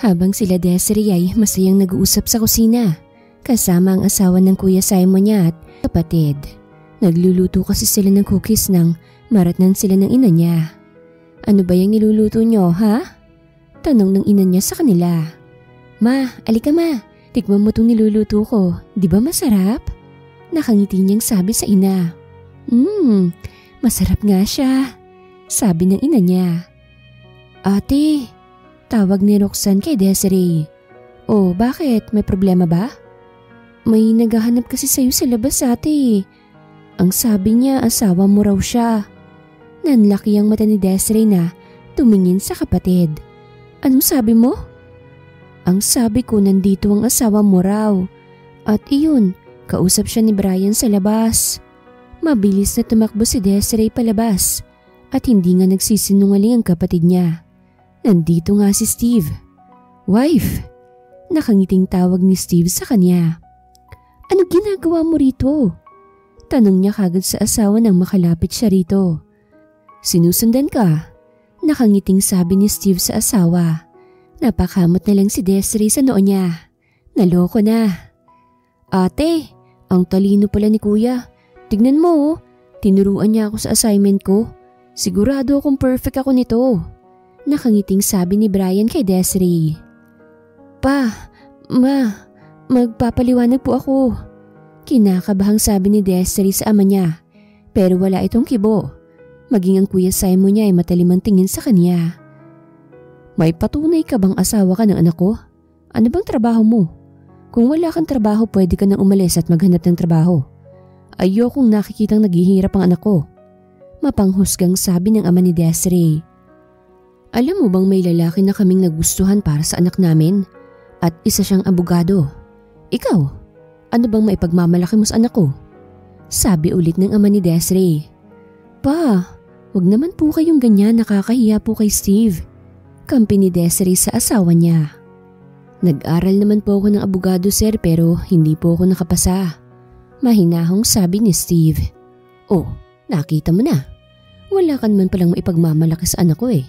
Habang sila Desiree ay masayang nag-uusap sa kusina kasama ang asawa ng Kuya Simon niya at kapatid. Nagluluto kasi sila ng cookies nang maratnan sila ng ina niya. "Ano ba yung niluluto nyo, ha?" Tanong ng ina niya sa kanila. "Ma, alika ma, tikman mo itong niluluto ko, di ba masarap?" Nakangiti niyang sabi sa ina. Masarap nga siya," sabi ng ina niya. "Ate," tawag ni Roxanne kay Desiree. "Oh, bakit? May problema ba?" "May naghahanap kasi sa'yo sa labas, ate. Ang sabi niya asawa mo raw siya." Nanlaki ang mata ni Desiree na tumingin sa kapatid. "Anong sabi mo?" "Ang sabi ko nandito ang asawa mo raw. At iyon, kausap siya ni Brian sa labas." Mabilis na tumakbo si Desiree palabas at hindi nga nagsisinungaling ang kapatid niya. Nandito nga si Steve. "Wife!" Nakangiting tawag ni Steve sa kanya. "Ano ginagawa mo rito?" Tanong niya kagad sa asawa nang makalapit siya rito. "Sinusundan ka," nakangiting sabi ni Steve sa asawa. Napakamot na lang si Desiree sa noo niya. Naloko na. "Ate, ang talino pala ni kuya. Tignan mo, tinuruan niya ako sa assignment ko. Sigurado akong perfect ako nito." Nakangiting sabi ni Brian kay Desiree. "Pa, ma, magpapaliwanag po ako." Kinakabahang sabi ni Desiree sa ama niya, pero wala itong kibo. Maging ang Kuya Simon niya ay matalimang tingin sa kanya. "May patunay ka bang asawa ka ng anak ko? Ano bang trabaho mo? Kung wala kang trabaho pwede ka nang umalis at maghanap ng trabaho. Ayokong nakikitang naghihirap ang anak ko." Mapanghusgang sabi ng ama ni Desiree. "Alam mo bang may lalaki na kaming nagustuhan para sa anak namin? At isa siyang abogado. Ikaw, ano bang maipagmamalaki mo sa anak ko?" Sabi ulit ng ama ni Desiree. "Pa, wag naman po kayong ganyan, nakakahiya po kay Steve." Kampi ni Desiree sa asawa niya. "Nag-aral naman po ako ng abogado, sir, pero hindi po ako nakapasa." Mahinahong sabi ni Steve. "Oh, nakita mo na. Wala ka naman palang maipagmamalaki sa anak ko eh.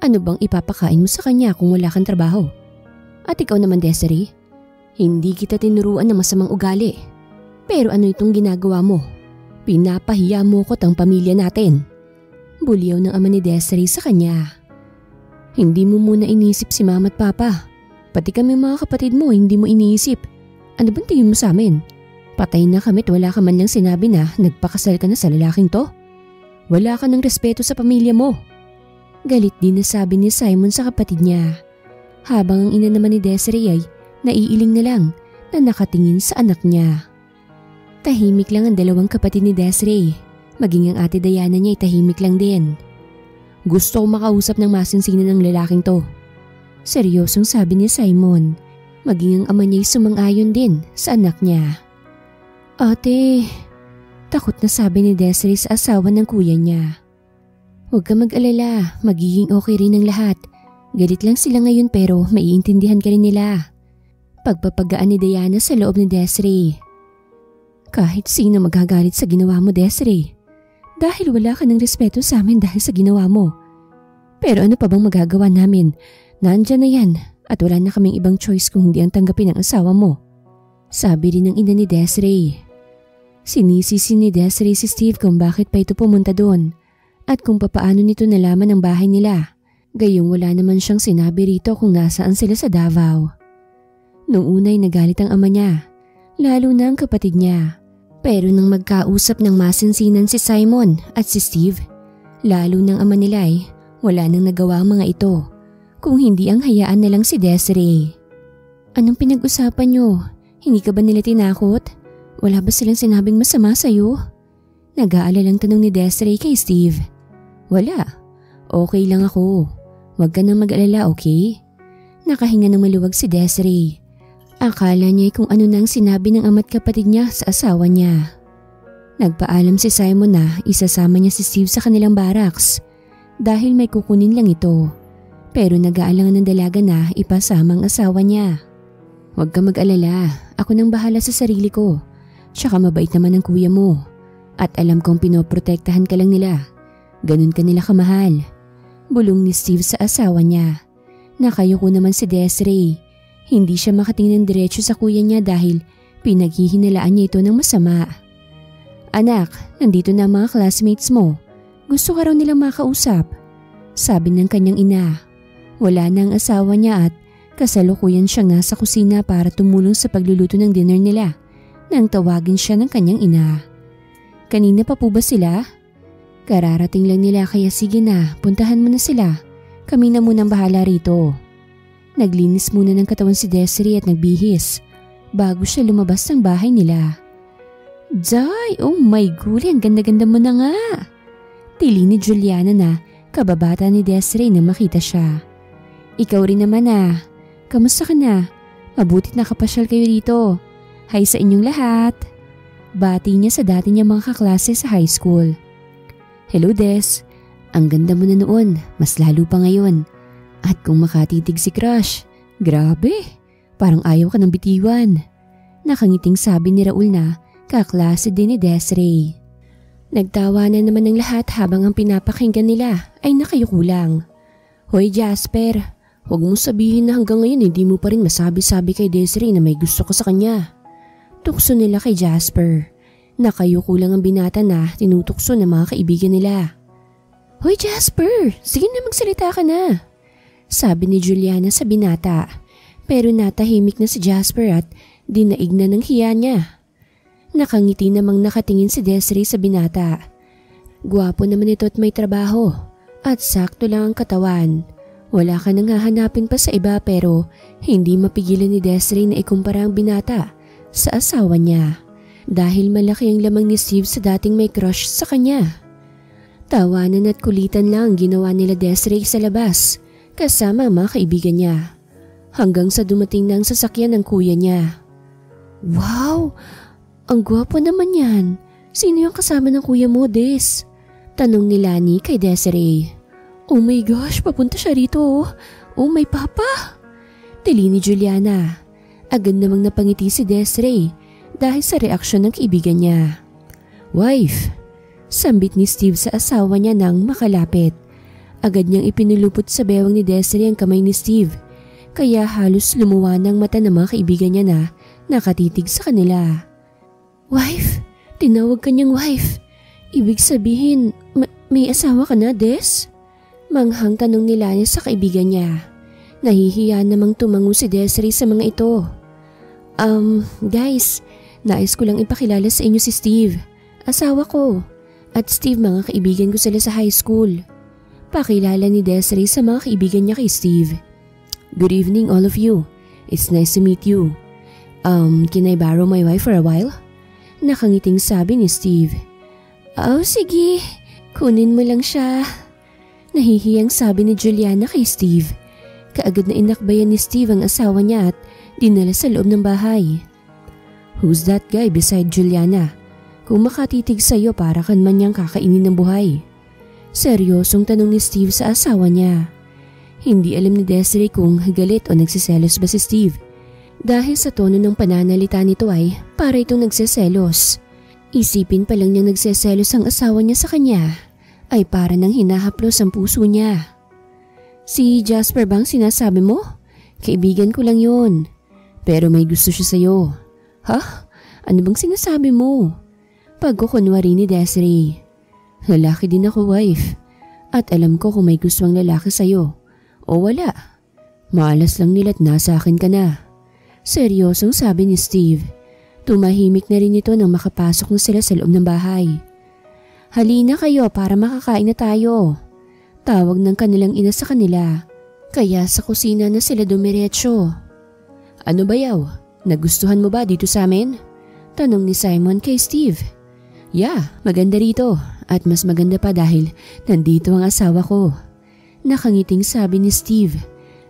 Ano bang ipapakain mo sa kanya kung wala kang trabaho? At ikaw naman, Desiree, hindi kita tinuruan ng masamang ugali. Pero ano itong ginagawa mo? Pinapahiya mo ko't ang pamilya natin." Bulyaw ng ama ni Desiree sa kanya. "Hindi mo muna iniisip si mama at papa. Pati kami mga kapatid mo hindi mo iniisip. Ano bang tingin mo sa amin? Patay na kami at wala ka man lang sinabi na nagpakasal ka na sa lalaking to. Wala ka ng respeto sa pamilya mo." Galit din na sabi ni Simon sa kapatid niya. habang ang ina naman ni Desiree ay naiiling na lang na nakatingin sa anak niya. Tahimik lang ang dalawang kapatid ni Desiree, maging ang ate Diana niya ay tahimik lang din. Gusto ko makausap ng masinsinan ng lalaking to. Seryosong sabi ni Simon, maging ang ama niya ay sumang-ayon din sa anak niya. Ate, takot na sabi ni Desiree sa asawa ng kuya niya. Huwag ka mag-alala, magiging okay rin ang lahat. Galit lang sila ngayon pero maiintindihan ka rin nila. Pagpapagaan ni Diana sa loob ni Desiree. Kahit sino magagalit sa ginawa mo, Desiree. Dahil wala ka ng respeto sa amin dahil sa ginawa mo. Pero ano pa bang magagawa namin? Nandyan na yan at wala na kaming ibang choice kung hindi ang tanggapin ng asawa mo. Sabi rin ng ina ni Desiree. Sinisisi ni Desiree si Steve kung bakit pa ito pumunta doon at kung papaano nito nalaman ang bahay nila. Gayong wala naman siyang sinabi rito kung nasaan sila sa Davao. Noong unay nagalit ang ama niya, lalo na ang kapatid niya. Pero nang magkausap ng masinsinan si Simon at si Steve, lalo ng ama nila ay wala nang nagawa ang mga ito, kung hindi ang hayaan na lang si Desiree. Anong pinag-usapan niyo? Hindi ka ba nila tinakot? Wala ba silang sinabing masama sa'yo? Nag-aalalang tanong ni Desiree kay Steve. Wala. Okay lang ako. Huwag ka nang mag-alala, okay? Nakahinga ng maluwag si Desiree. Akala niya kung ano nang sinabi ng ama't kapatid niya sa asawa niya. Nagpaalam si Simon na isasama niya si Steve sa kanilang barracks dahil may kukunin lang ito. Pero nag-aalangan ng dalaga na ipasama ang asawa niya. Huwag ka mag-alala, ako nang bahala sa sarili ko. Tsaka mabait naman ang kuya mo. At alam kong pinoprotektahan ka lang nila. Ganun ka nila kamahal. Bulong ni Steve sa asawa niya. Nakayuko naman si Desiree. Hindi siya makatingin diretso sa kuya niya dahil pinaghihinalaan niya ito ng masama. Anak, nandito na ang mga classmates mo. Gusto ka raw nilang makausap. Sabi ng kanyang ina. Wala na ang asawa niya at kasalukuyan siyang nasa kusina para tumulong sa pagluluto ng dinner nila nang tawagin siya ng kanyang ina. Kanina pa po ba sila? Kararating lang nila kaya sige na, puntahan mo na sila. Kami na munang bahala rito. Naglinis muna ng katawan si Desiree at nagbihis bago siya lumabas ng bahay nila. Day, oh my guli, ang ganda-ganda mo na nga. Tili ni Juliana na kababata ni Desiree na makita siya. Ikaw rin naman ah. Kamusta ka na? Mabutit nakapasyal kayo dito. Hi sa inyong lahat. Bati niya sa dati niya mga kaklase sa high school. Hello Des, ang ganda mo na noon, mas lalo pa ngayon. At kung makatitig si Crush, grabe, parang ayaw ka ng bitiwan. Nakangiting sabi ni Raul na kaklase din ni Desiree. Nagtawanan naman ng lahat habang ang pinapakinggan nila ay nakayuko lang. Hoy Jasper, huwag mo sabihin na hanggang ngayon hindi mo pa rin masabi-sabi kay Desiree na may gusto ko sa kanya. Tukso nila kay Jasper. Nakayuko lang ang binata na tinutukso ng mga kaibigan nila. Hoy Jasper, sige na magsalita ka na. Sabi ni Juliana sa binata, pero natahimik na si Jasper at dinaig na ng hiya niya. Nakangiti namang nakatingin si Desiree sa binata. Gwapo naman ito at may trabaho at sakto lang ang katawan. Wala ka nang hahanapin pa sa iba pero hindi mapigilan ni Desiree na ikumpara ang binata sa asawa niya dahil malaki ang lamang ni Steve sa dating may crush sa kanya. Tawanan at kulitan lang ang ginawa nila Desiree sa labas kasama ang mga kaibigan niya hanggang sa dumating na ang sasakyan ng kuya niya. Wow! Ang gwapo naman yan. Sino yung kasama ng kuya mo, Des? Tanong ni Lani kay Desiree. Oh my gosh, papunta siya rito. Oh my papa! Tili ni Juliana. Agad namang napangiti si Desiree dahil sa reaksyon ng kaibigan niya. Wife! Sambit ni Steve sa asawa niya nang makalapit. Agad niyang ipinulupot sa bewang ni Desiree ang kamay ni Steve, kaya halos lumuwa ng mata ng mga kaibigan niya na nakatitig sa kanila. Wife? Tinawag ka niyang wife. Ibig sabihin, may asawa ka na, Des? Manghang tanong nila niya sa kaibigan niya. Nahihiya namang tumango si Desiree sa mga ito. Guys, nais ko lang ipakilala sa inyo si Steve. Asawa ko. At Steve, mga kaibigan ko sila sa high school. Pakilala ni Desiree sa mga kaibigan niya kay Steve. Good evening all of you. It's nice to meet you. Can I borrow my wife for a while? Nakangiting sabi ni Steve. Oh, sige. Kunin mo lang siya. Nahihiyang sabi ni Juliana kay Steve. Kaagad na inakbayan ni Steve ang asawa niya at dinala sa loob ng bahay. Who's that guy beside Juliana? Kung makatitig sa'yo para kan man niyang kakainin ng buhay. Seryosong tanong ni Steve sa asawa niya. Hindi alam ni Desiree kung galit o nagsiselos ba si Steve. Dahil sa tono ng pananalita nito ay para itong nagsiselos. Isipin pa lang niyang nagsiselos ang asawa niya sa kanya ay para nang hinahaplos ang puso niya. Si Jasper bang sinasabi mo? Kaibigan ko lang yun. Pero may gusto siya sa'yo. Ha? Ano bang sinasabi mo? Pagkukunwari ni Desiree. Lalaki din ako, wife. At alam ko kung may gusto ang lalaki sa'yo. O wala. Maalas lang nila't nasa akin ka na. Seryosong sabi ni Steve. Tumahimik na rin ito nang makapasok na sila sa loob ng bahay. Halina kayo para makakain na tayo. Tawag ng kanilang ina sa kanila. Kaya sa kusina na sila dumiretso. Ano ba yaw? Nagustuhan mo ba dito sa amin? Tanong ni Simon kay Steve. Yeah, maganda rito. At mas maganda pa dahil nandito ang asawa ko. Nakangiting sabi ni Steve.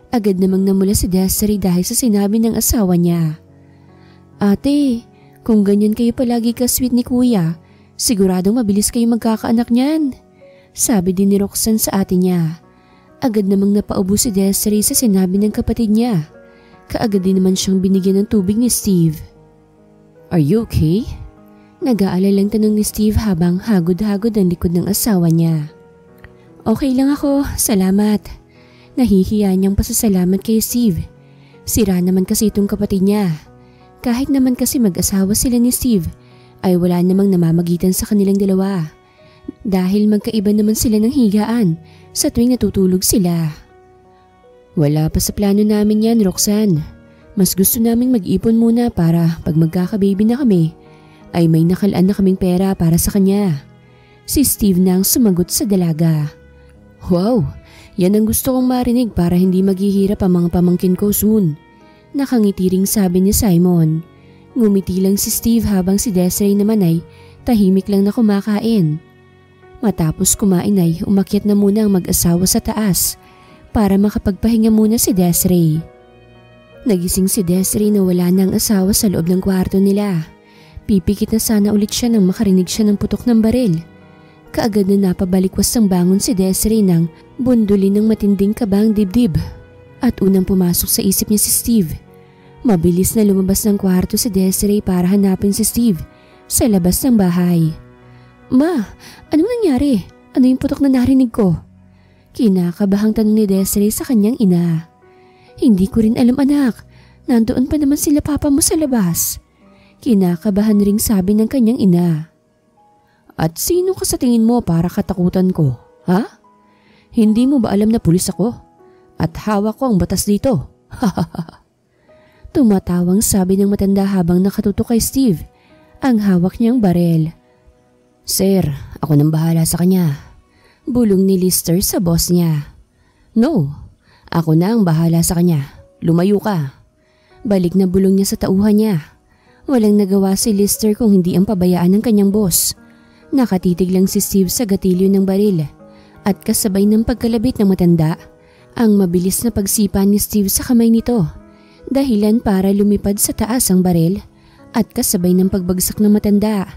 Agad namang namula si Desiree dahil sa sinabi ng asawa niya. Ate, kung ganyan kayo palagi ka-sweet ni kuya, siguradong mabilis kayo magkakaanak niyan. Sabi din ni Roxanne sa ate niya. Agad namang napaubo si Desiree sa sinabi ng kapatid niya. Kaagad din naman siyang binigyan ng tubig ni Steve. Are you okay? Nag-aalalang tanong ni Steve habang hagod-hagod ang likod ng asawa niya. Okay lang ako, salamat. Nahihiya niyang pasasalamat kay Steve. Sira naman kasi itong kapatid niya. Kahit naman kasi mag-asawa sila ni Steve, ay wala namang namamagitan sa kanilang dalawa. Dahil magkaiba naman sila ng higaan sa tuwing natutulog sila. Wala pa sa plano namin yan, Roxanne. Mas gusto naming mag-ipon muna para pag magkakababy na kami, ay may nakalaan na kaming pera para sa kanya. Si Steve na ang sumagot sa dalaga. Wow, yan ang gusto kong marinig para hindi maghihirap ang mga pamangkin ko soon. Nakangiti ring sabi ni Simon. Ngumiti lang si Steve habang si Desiree naman ay tahimik lang na kumakain. Matapos kumain ay umakyat na muna ang mag-asawa sa taas para makapagpahinga muna si Desiree. Nagising si Desiree na wala na ang asawa sa loob ng kwarto nila. Pipikit na sana ulit siya nang makarinig siya ng putok ng baril. Kaagad na napabalikwas ng bangon si Desiree nang bundulin ng matinding kabang dibdib. At unang pumasok sa isip niya si Steve. Mabilis na lumabas ng kwarto si Desiree para hanapin si Steve sa labas ng bahay. Ma, anong nangyari? Ano yung putok na narinig ko? Kinakabahang tanong ni Desiree sa kanyang ina. Hindi ko rin alam anak, nandoon pa naman sila papa mo sa labas. Kinakabahan ring sabi ng kanyang ina. At sino ka sa tingin mo para katakutan ko, ha? Hindi mo ba alam na pulis ako? At hawak ko ang batas dito. Tumatawang sabi ng matanda habang nakatutok kay Steve. Ang hawak niyang barel. Sir, ako nang bahala sa kanya. Bulong ni Lister sa boss niya. No, ako na ang bahala sa kanya. Lumayo ka. Balik na bulong niya sa tauhan niya. Walang nagawa si Lister kung hindi ang pabayaan ng kanyang boss. Nakatitig lang si Steve sa gatilyo ng baril. At kasabay ng pagkalabit ng matanda, ang mabilis na pagsipa ni Steve sa kamay nito, dahilan para lumipad sa taas ang baril at kasabay ng pagbagsak ng matanda,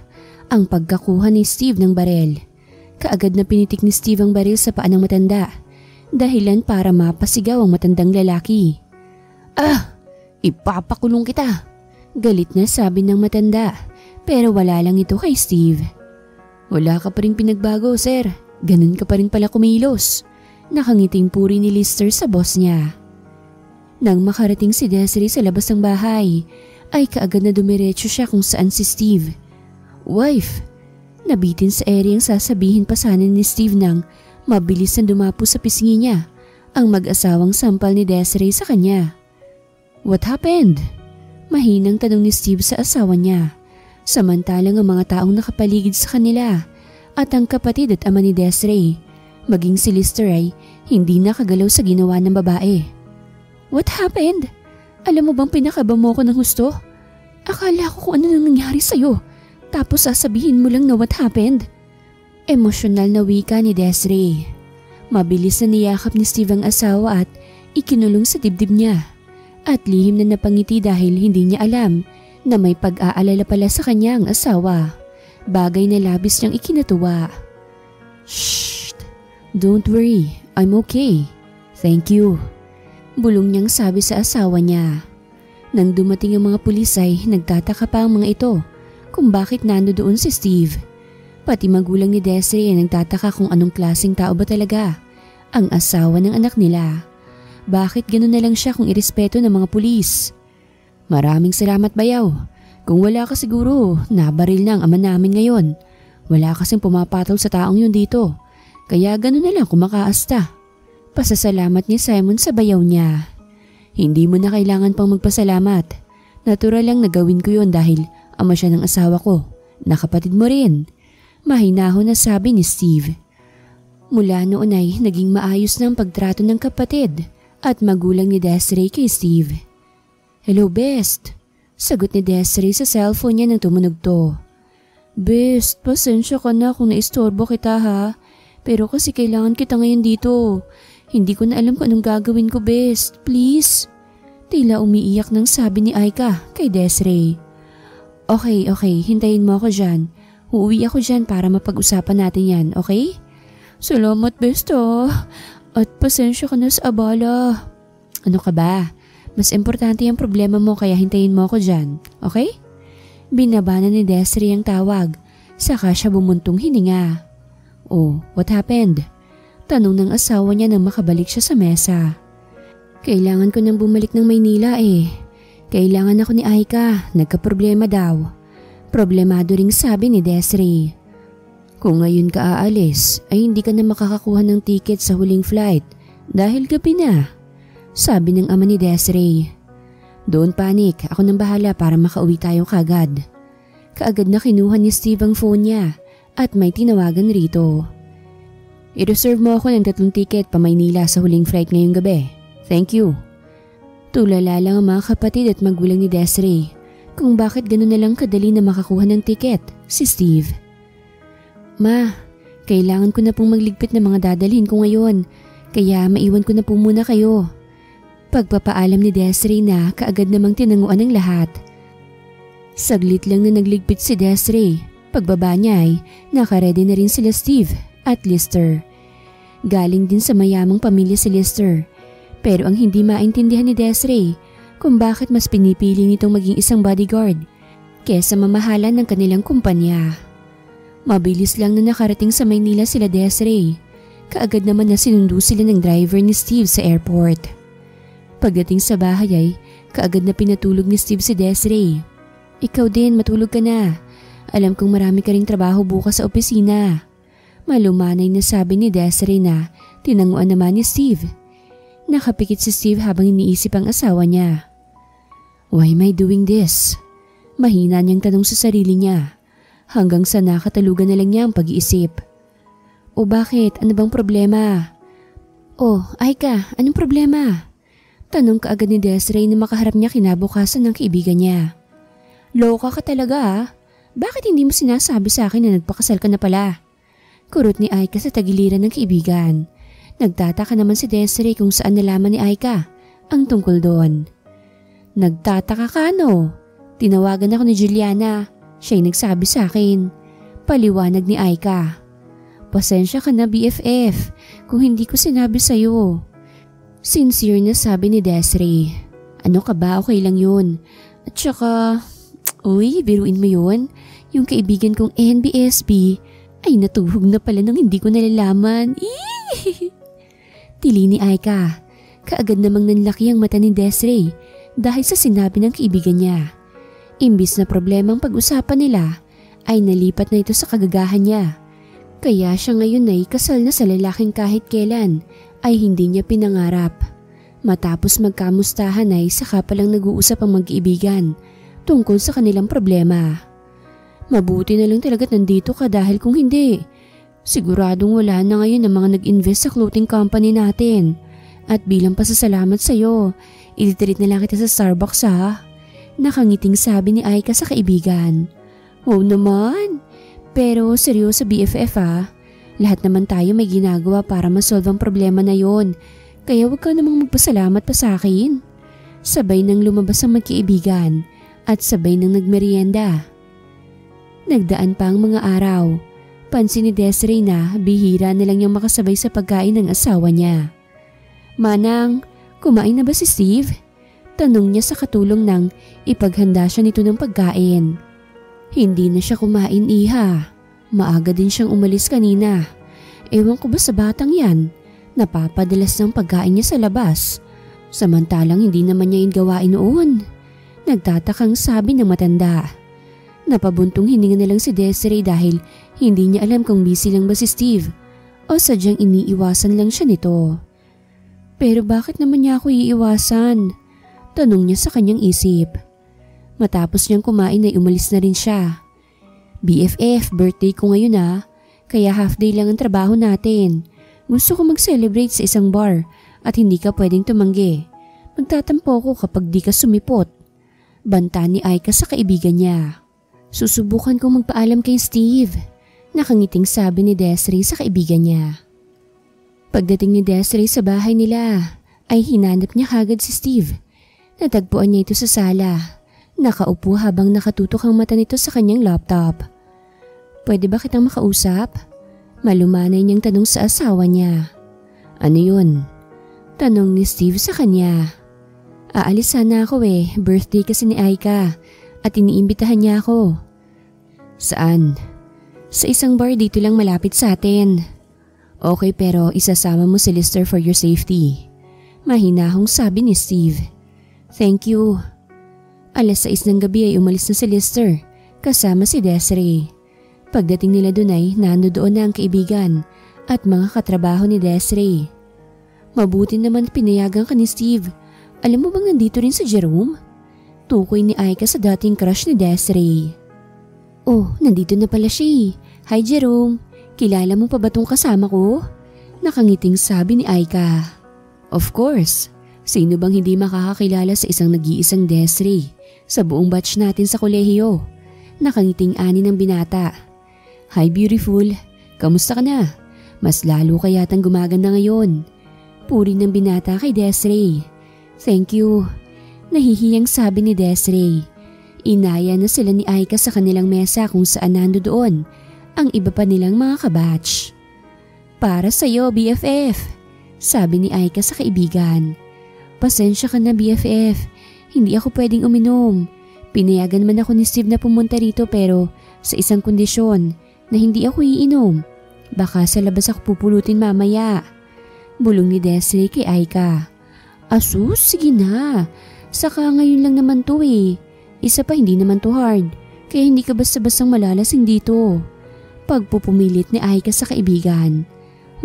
ang pagkakuha ni Steve ng baril. Kaagad na pinitik ni Steve ang baril sa paa ng matanda, dahilan para mapasigaw ang matandang lalaki. Ah! Ipapakulong kita! Galit na sabi ng matanda, pero wala lang ito kay Steve. Wala ka pa rin pinagbago, sir. Ganun ka pa rin pala kumilos. Nakangiting puri ni Lister sa boss niya. Nang makarating si Desiree sa labas ng bahay, ay kaagad na dumiretso siya kung saan si Steve. Wife! Nabitin sa ere ang sasabihin pa sana ni Steve nang mabilis na dumapo sa pisngi niya ang mag-asawang sampal ni Desiree sa kanya. What happened? Mahinang tanong ni Steve sa asawa niya, samantalang ang mga taong nakapaligid sa kanila at ang kapatid at ama ni Desiree, maging si Lister ay hindi nakagalaw sa ginawa ng babae. What happened? Alam mo bang pinakaba mo ko ng husto? Akala ko kung ano nang nangyari sa'yo. Tapos sasabihin mo lang na what happened? Emosyonal na wika ni Desiree. Mabilis na niyakap ni Steve ang asawa at ikinulong sa dibdib niya. At lihim na napangiti dahil hindi niya alam na may pag-aalala pala sa kanya ang asawa. Bagay na labis niyang ikinatuwa. Shh! Don't worry, I'm okay. Thank you. Bulong niyang sabi sa asawa niya. Nang dumating ang mga pulis ay nagtataka pa ang mga ito kung bakit nandoon si Steve. Pati magulang ni Desiree ay nagtataka kung anong klaseng tao ba talaga ang asawa ng anak nila. Bakit gano'n na lang siya kung irespeto ng mga pulis? Maraming salamat bayaw. Kung wala ka siguro, nabaril na ang ama namin ngayon. Wala kasing pumapatol sa taong yun dito. Kaya gano'n na lang kumakaasta. Pasasalamat ni Simon sa bayaw niya. Hindi mo na kailangan pang magpasalamat. Natural lang na gawin ko yun dahil ama siya ng asawa ko. Nakapatid mo rin. Mahinahon na sabi ni Steve. Mula noon ay naging maayos na ang pagtrato ng kapatid at magulang ni Desiree kay Steve. Hello, Best. Sagot ni Desiree sa cellphone niya nang tumunog to. Best, pasensya ka na kung naistorbo kita ha. Pero kasi kailangan kita ngayon dito. Hindi ko na alam kung anong gagawin ko, Best. Please. Tila umiiyak nang sabi ni Aika kay Desiree. Okay, hintayin mo ako dyan. Uuwi ako dyan para mapag-usapan natin yan, okay? Salamat, Best At pasensya ka na sa abala. Ano ka ba? Mas importante ang problema mo kaya hintayin mo ako dyan, okay? Binabana ni Desiree ang tawag. Saka siya bumuntong hininga. Oh, what happened? Tanong ng asawa niya nang makabalik siya sa mesa. Kailangan ko nang bumalik ng Maynila eh. Kailangan ako ni Aika, nagkaproblema daw. Problemado ring sabi ni Desiree. Kung ngayon ka aalis ay hindi ka na makakakuha ng ticket sa huling flight dahil gabi na, sabi ng ama ni Desiree. Don't panic, ako nang bahala para makauwi tayo kagad. Kaagad na kinuha ni Steve ang phone niya at may tinawagan rito. I-reserve mo ako ng 3 ticket pa Maynila sa huling flight ngayong gabi. Thank you. Tulala lang ang mga kapatid at magulang ni Desiree kung bakit gano'n na lang kadali na makakuha ng ticket si Steve. Ma, kailangan ko na pong magligpit ng mga dadalhin ko ngayon, kaya maiwan ko na po muna kayo. Pagpapaalam ni Desiree na kaagad namang tinanguan ng lahat. Saglit lang na nagligpit si Desiree. Pagbaba niya ay nakaredy na rin sila Steve at Lister. Galing din sa mayamang pamilya si Lister, pero ang hindi maintindihan ni Desiree kung bakit mas pinipili nitong maging isang bodyguard kesa mamahalan ng kanilang kumpanya. Mabilis lang na nakarating sa Maynila sila Desiree. Kaagad naman na sinundo sila ng driver ni Steve sa airport. Pagdating sa bahay ay kaagad na pinatulog ni Steve si Desiree. Ikaw din, matulog ka na. Alam kong marami ka ring trabaho bukas sa opisina. Malumanay na sabi ni Desiree na tinanguan naman ni Steve. Nakapikit si Steve habang iniisip ang asawa niya. Why am I doing this? Mahina niyang tanong sa sarili niya. Hanggang sa nakatalugan na lang niya ang pag-iisip. O bakit? Ano bang problema? Oh, Aika, anong problema? Tanong kaagad ni Desiree na makaharap niya kinabukasan ng kaibigan niya. Loka ka talaga ha? Bakit hindi mo sinasabi sa akin na nagpakasal ka na pala? Kurot ni Aika sa tagiliran ng kaibigan. Nagtataka naman si Desiree kung saan nalaman ni Aika ang tungkol doon. Nagtataka ka no? Tinawagan ako ni Juliana. Siya'y nagsabi sa akin. Paliwanag ni Aika. Pasensya ka na BFF kung hindi ko sinabi sa'yo. Sincere na sabi ni Desiree. Ano ka ba? Okay lang yun. At saka, uy, biruin mo yun. Yung kaibigan kong NBSB ay natuhog na pala nang hindi ko nalalaman. Tili ni Aika. Kaagad namang nanlaki ang mata ni Desiree dahil sa sinabi ng kaibigan niya. Imbis na problemang pag-usapan nila, ay nalipat na ito sa kagagahan niya. Kaya siya ngayon ay kasal na sa lalaking kahit kailan ay hindi niya pinangarap. Matapos magkamustahan ay saka palang nag-uusap ang mag-iibigan tungkol sa kanilang problema. Mabuti na lang talaga nandito ka dahil kung hindi, siguradong wala na ngayon ang mga nag-invest sa clothing company natin At bilang pasasalamat sa'yo, ititreat na lang kita sa Starbucks ha. Nakangiting sabi ni Aika sa kaibigan. Oo naman, pero seryoso BFF ha. Lahat naman tayo may ginagawa para masolve ang problema na yon. Kaya huwag ka namang magpasalamat pa sa akin. Sabay nang lumabas ang magkaibigan at sabay nang nagmerienda. Nagdaan pa ang mga araw. Pansin ni Desiree na bihira na lang niyang makasabay sa pagkain ng asawa niya. Manang, kumain na ba si Steve? Tanong niya sa katulong nang ipaghanda siya nito ng pagkain. Hindi na siya kumain, iha. Maaga din siyang umalis kanina. Ewan ko ba sa batang yan? Napapadalas ng pagkain niya sa labas. Samantalang hindi naman niya gawain noon. Nagtatakang sabi ng matanda. Napabuntong hininga na lang si Desiree dahil hindi niya alam kung busy lang ba si Steve o sadyang iniiwasan lang siya nito. Pero bakit naman niya ako iiwasan? Tanong niya sa kanyang isip. Matapos niyang kumain ay umalis na rin siya. BFF, birthday ko ngayon kaya half day lang ang trabaho natin. Gusto ko mag-celebrate sa isang bar at hindi ka pwedeng tumanggi. Magtatampo ko kapag di ka sumipot. Banta ni Aika sa kaibigan niya. Susubukan kong magpaalam kay Steve. Nakangiting sabi ni Desiree sa kaibigan niya. Pagdating ni Desiree sa bahay nila, ay hinanap niya kagad si Steve. Natagpuan niya ito sa sala. Nakaupo habang nakatutok ang mata nito sa kanyang laptop. Pwede ba kitang makausap? Malumanay niyang tanong sa asawa niya. Ano yun? Tanong ni Steve sa kanya. Aalis sana ako birthday kasi ni Aika at iniimbitahan niya ako. Saan? Sa isang bar dito lang malapit sa atin. Okay, pero isasama mo si Lister for your safety. Mahinahong sabi ni Steve. Thank you. Alas 6 ng gabi ay umalis na si Lister kasama si Desiree. Pagdating nila doon ay nandoon na ang kaibigan at mga katrabaho ni Desiree. Mabuti naman pinayagan ka ni Steve. Alam mo bang nandito rin si Jerome? Tukoy ni Aika sa dating crush ni Desiree. Oh, nandito na pala siya. Hi Jerome, kilala mo pa ba tong kasama ko? Nakangiting sabi ni Aika. Of course, sino bang hindi makakakilala sa isang nag-iisang Desiree sa buong batch natin sa kolehiyo? Nakangiting ani ng binata. Hi beautiful, kamusta ka na? Mas lalo ka yatang gumaganda ngayon. Puri ng binata kay Desiree. Thank you. Nahihiyang sabi ni Desiree. Inaya na sila ni Aika sa kanilang mesa kung saan nandoon ang iba pa nilang mga kabatch. Para sa'yo BFF, sabi ni Aika sa kaibigan. Pasensya ka na BFF, hindi ako pwedeng uminom. Pinayagan man ako ni Steve na pumunta rito pero sa isang kondisyon na hindi ako iinom. Baka sa labas ako pupulutin mamaya. Bulong ni Desiree kay Aika. Asus, sige na. Saka ngayon lang naman to Isa pa hindi naman to hard. Kaya hindi ka basta-bastang malalasing dito. Pagpupumilit ni Aika sa kaibigan.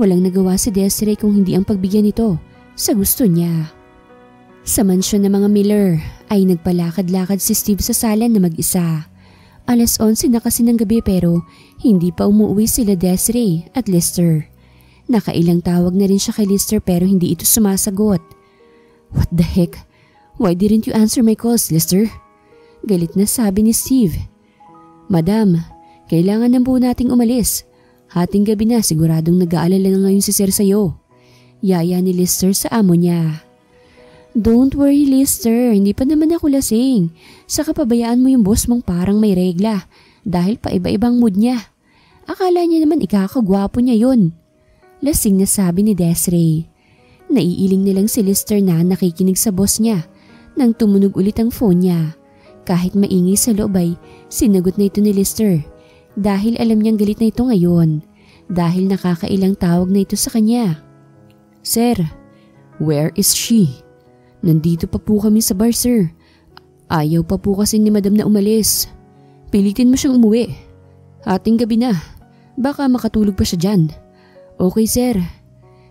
Walang nagawa si Desiree kung hindi ang pagbigyan nito sa gusto niya. Sa mansyon ng mga Miller ay nagpalakad-lakad si Steve sa sala na mag-isa. Alas 11 na kasi ng gabi pero hindi pa umuwi sila Desiree at Lister. Nakailang tawag na rin siya kay Lister pero hindi ito sumasagot. What the heck? Why didn't you answer my calls, Lister? Galit na sabi ni Steve. Madam, kailangan na po nating umalis. Hating gabi na, siguradong nag-aalala na ngayon si Sir sa'yo. Yaya ni Lister sa amo niya. Don't worry Lister, hindi pa naman ako lasing. Saka pabayaan mo yung boss mong parang may regla dahil pa iba-ibang mood niya. Akala niya naman ikakagwapo niya yun. Lasing na sabi ni Desiree. Naiiling nilang si Lister na nakikinig sa boss niya nang tumunog ulit ang phone niya. Kahit maingay sa loob ay sinagot na ito ni Lister dahil alam niyang galit na ito ngayon dahil nakakailang tawag na ito sa kanya. Sir, where is she? Nandito pa po kami sa bar, sir. Ayaw pa po kasi ni madam na umalis. Pilitin mo siyang umuwi. Hating gabi na. Baka makatulog pa siya dyan. Okay, sir.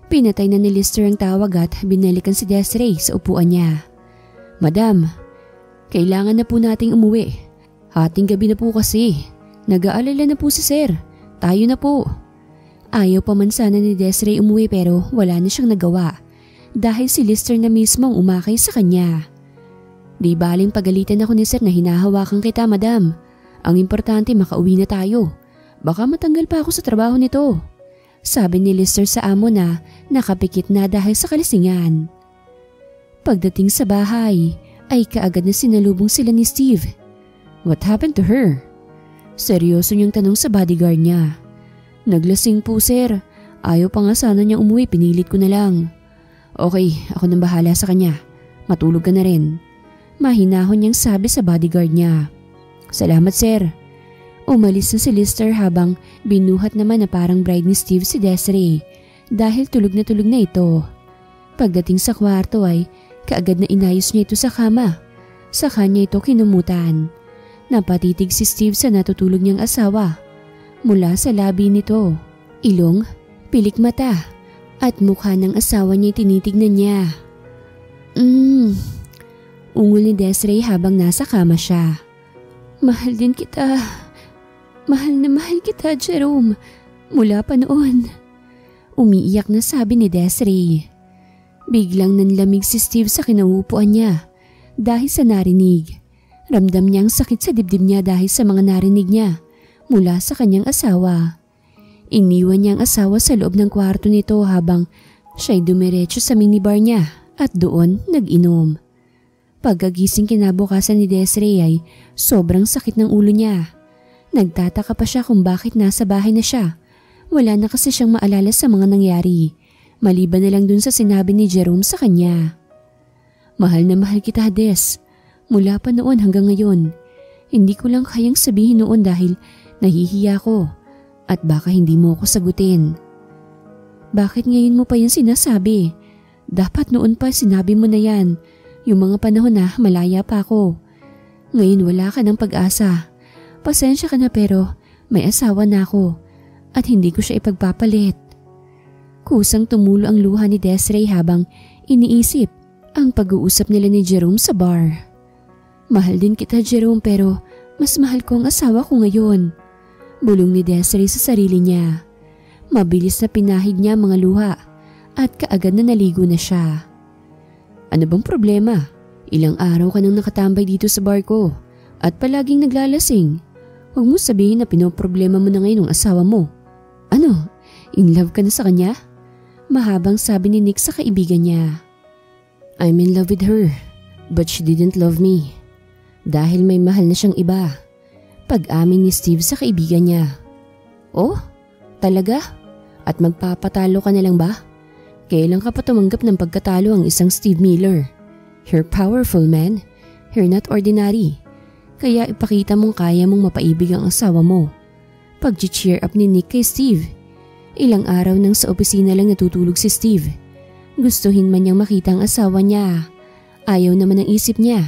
Pinatay na ni Lister ang tawag at binalikan si Desiree sa upuan niya. Madam, kailangan na po nating umuwi. Hating gabi na po kasi. Nag-aalala na po si sir. Tayo na po. Ayaw pa man sana ni Desiree umuwi pero wala na siyang nagawa. dahil si Lister na mismo ang umakay sa kanya. Di baling pagalitan ako ni Sir na hinahawakan kita, madam. Ang importante makauwi na tayo. Baka matanggal pa ako sa trabaho nito. Sabi ni Lister sa amo na nakapikit na dahil sa kalasingan. Pagdating sa bahay ay kaagad na sinalubong sila ni Steve. What happened to her? Seryoso niyang tanong sa bodyguard niya. Naglasing po, sir. Ayaw pa nga sana niya umuwi, pinilit ko na lang. Okay, ako nang bahala sa kanya. Matulog ka na rin. Mahinahon niyang sabi sa bodyguard niya. Salamat, sir. Umalis na si Lister habang binuhat naman na parang bride ni Steve si Desiree dahil tulog na ito. Pagdating sa kwarto ay kaagad na inayos niya ito sa kama. Sa kanya ito kinumutan. Napatitig si Steve sa natutulog niyang asawa. Mula sa labi nito, ilong, pilik mata, at mukha ng asawa niya tinitignan niya. Ungol ni Desiree habang nasa kama siya. Mahal din kita. Mahal na mahal kita, Jerome. Mula pa noon. Umiiyak na sabi ni Desiree. Biglang nanlamig si Steve sa kinauupuan niya dahil sa narinig. Ramdam niyang sakit sa dibdib niya dahil sa mga narinig niya mula sa kanyang asawa. Iniwan niya ang asawa sa loob ng kwarto nito habang siya'y dumiretso sa minibar niya at doon nag-inom. Pagkagising kinabukasan ni Desiree ay sobrang sakit ng ulo niya. Nagtataka pa siya kung bakit nasa bahay na siya. Wala na kasi siyang maalala sa mga nangyari, maliban na lang dun sa sinabi ni Jerome sa kanya. Mahal na mahal kita, Des. Mula pa noon hanggang ngayon. Hindi ko lang kayang sabihin noon dahil nahihiya ko at baka hindi mo ako sagutin. Bakit ngayon mo pa yan sinasabi? Dapat noon pa sinabi mo na yan. Yung mga panahon na malaya pa ako. Ngayon wala ka ng pag-asa. Pasensya ka na pero may asawa na ako at hindi ko siya ipagpapalit. Kusang tumulo ang luha ni Desiree habang iniisip ang pag-uusap nila ni Jerome sa bar. Mahal din kita, Jerome, pero mas mahal ko ang asawa ko ngayon. Bulong ni Desiree sa sarili niya. Mabilis na pinahid niya mga luha at kaagad na naligo na siya. Ano bang problema? Ilang araw ka nang nakatambay dito sa bar ko at palaging naglalasing. Huwag mo sabihin na pinoproblema mo na ngayon ang asawa mo. Ano? In love ka na sa kanya? Mahabang sabi ni Nick sa kaibigan niya. I'm in love with her, but she didn't love me. Dahil may mahal na siyang iba. Pag-amin ni Steve sa kaibigan niya. Oh? Talaga? At magpapatalo ka na lang ba? Kailan ka pa tumanggap ng pagkatalo ang isang Steve Miller? You're powerful, man. You're not ordinary. Kaya ipakita mong kaya mong mapaibig ang asawa mo. Pag-cheer up ni Nick kay Steve. Ilang araw nang sa opisina lang natutulog si Steve. Gustuhin man niyang makita ang asawa niya. Ayaw naman ang isip niya.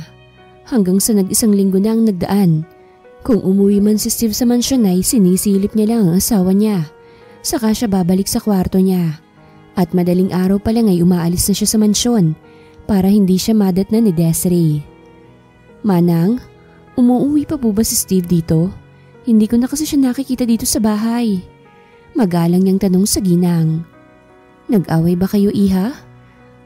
Hanggang sa nag-isang linggo na ang nagdaan. Kung umuwi man si Steve sa mansyon ay sinisilip niya lang ang asawa niya. Saka siya babalik sa kwarto niya. At madaling araw pa lang ay umaalis na siya sa mansyon para hindi siya madatnan ni Desiree. Manang, umuuwi pa po ba si Steve dito? Hindi ko na kasi siya nakikita dito sa bahay. Magalang niyang tanong sa ginang. Nag-away ba kayo, iha?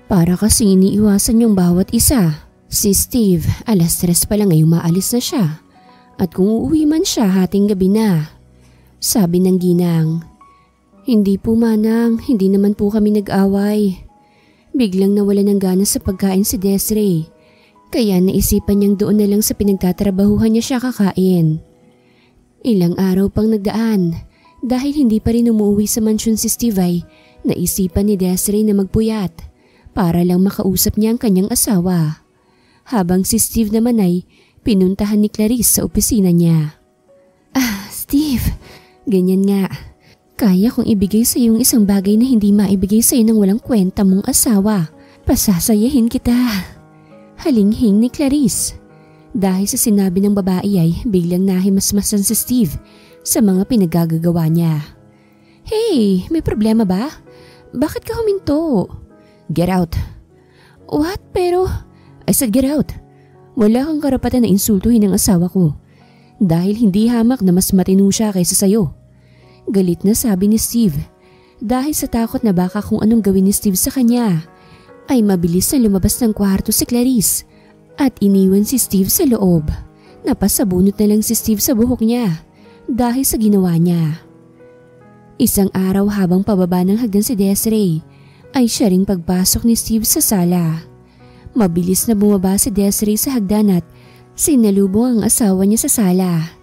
Para kasing iniiwasan yung bawat isa. Si Steve, 3:00 pa lang ay umaalis na siya. At kung uuwi man siya, hating gabi na. Sabi ng ginang. Hindi po, manang, hindi naman po kami nag-away. Biglang nawala ng gana sa pagkain si Desiree. Kaya naisipan niyang doon na lang sa pinagtatrabahuhan niya siya kakain. Ilang araw pang nagdaan. Dahil hindi pa rin umuwi sa mansyon si Steve ay naisipan ni Desiree na magpuyat para lang makausap niya ang kanyang asawa. Habang si Steve naman ay pinuntahan ni Clarice sa opisina niya. Steve, ganyan nga. Kaya kong ibigay sa iyo isang bagay na hindi maibigay sa iyo ng walang kwenta mong asawa. Pasasayahin kita. Halinghing ni Clarice. Dahil sa sinabi ng babae ay biglang nahimasmasan si Steve sa mga pinagagagawa niya. Hey, may problema ba? Bakit ka huminto? Get out. What? Pero... I said get out. Wala kang karapatan na insultuhin ang asawa ko. Dahil hindi hamak na mas matino siya kaysa sayo. Galit na sabi ni Steve. Dahil sa takot na baka kung anong gawin ni Steve sa kanya ay mabilis na lumabas ng kwarto si Clarice at iniwan si Steve sa loob. Napasabunot na lang si Steve sa buhok niya dahil sa ginawa niya. Isang araw habang pababa ng hagdan si Desiree ay siya ring pagpasok ni Steve sa sala. Mabilis na bumaba si Desiree sa hagdan at sinalubong ang asawa niya sa sala.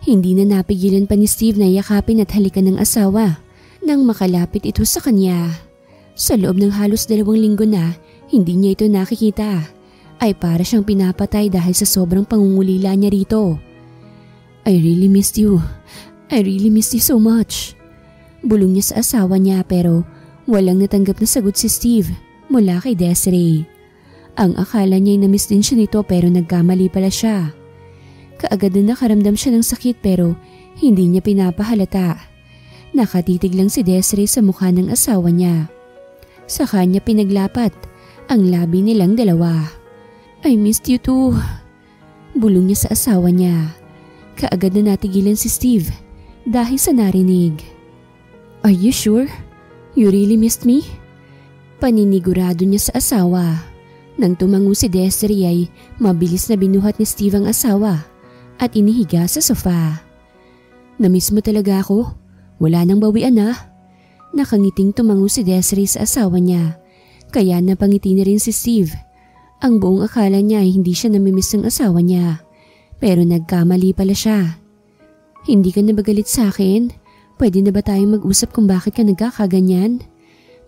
Hindi na napigilan pa ni Steve na yakapin at halikan ng asawa nang makalapit ito sa kanya. Sa loob ng halos 2 linggo na hindi niya ito nakikita ay para siyang pinapatay dahil sa sobrang pangungulila niya rito. I really missed you. I really missed you so much. Bulong niya sa asawa niya pero walang natanggap na sagot si Steve mula kay Desiree. Ang akala niya ay na-miss din siya nito pero nagkamali pala siya. Kaagad na nakaramdam siya ng sakit pero hindi niya pinapahalata. Nakatitig lang si Desiree sa mukha ng asawa niya. Sa kanya pinaglapat ang labi nilang dalawa. I missed you too. Bulong niya sa asawa niya. Kaagad na natigilan si Steve dahil sa narinig. Are you sure? You really missed me? Paninigurado niya sa asawa. Nang tumango si Desiree ay mabilis na binuhat ni Steve ang asawa at inihiga sa sofa. Na-miss mo talaga ako? Wala nang bawian ah. Nakangiting tumango si Desiree sa asawa niya, kaya napangiti na rin si Steve. Ang buong akala niya ay hindi siya namimiss ng asawa niya, pero nagkamali pala siya. Hindi ka na ba galit sa akin? Pwede na ba tayong mag-usap kung bakit ka nagkakaganyan?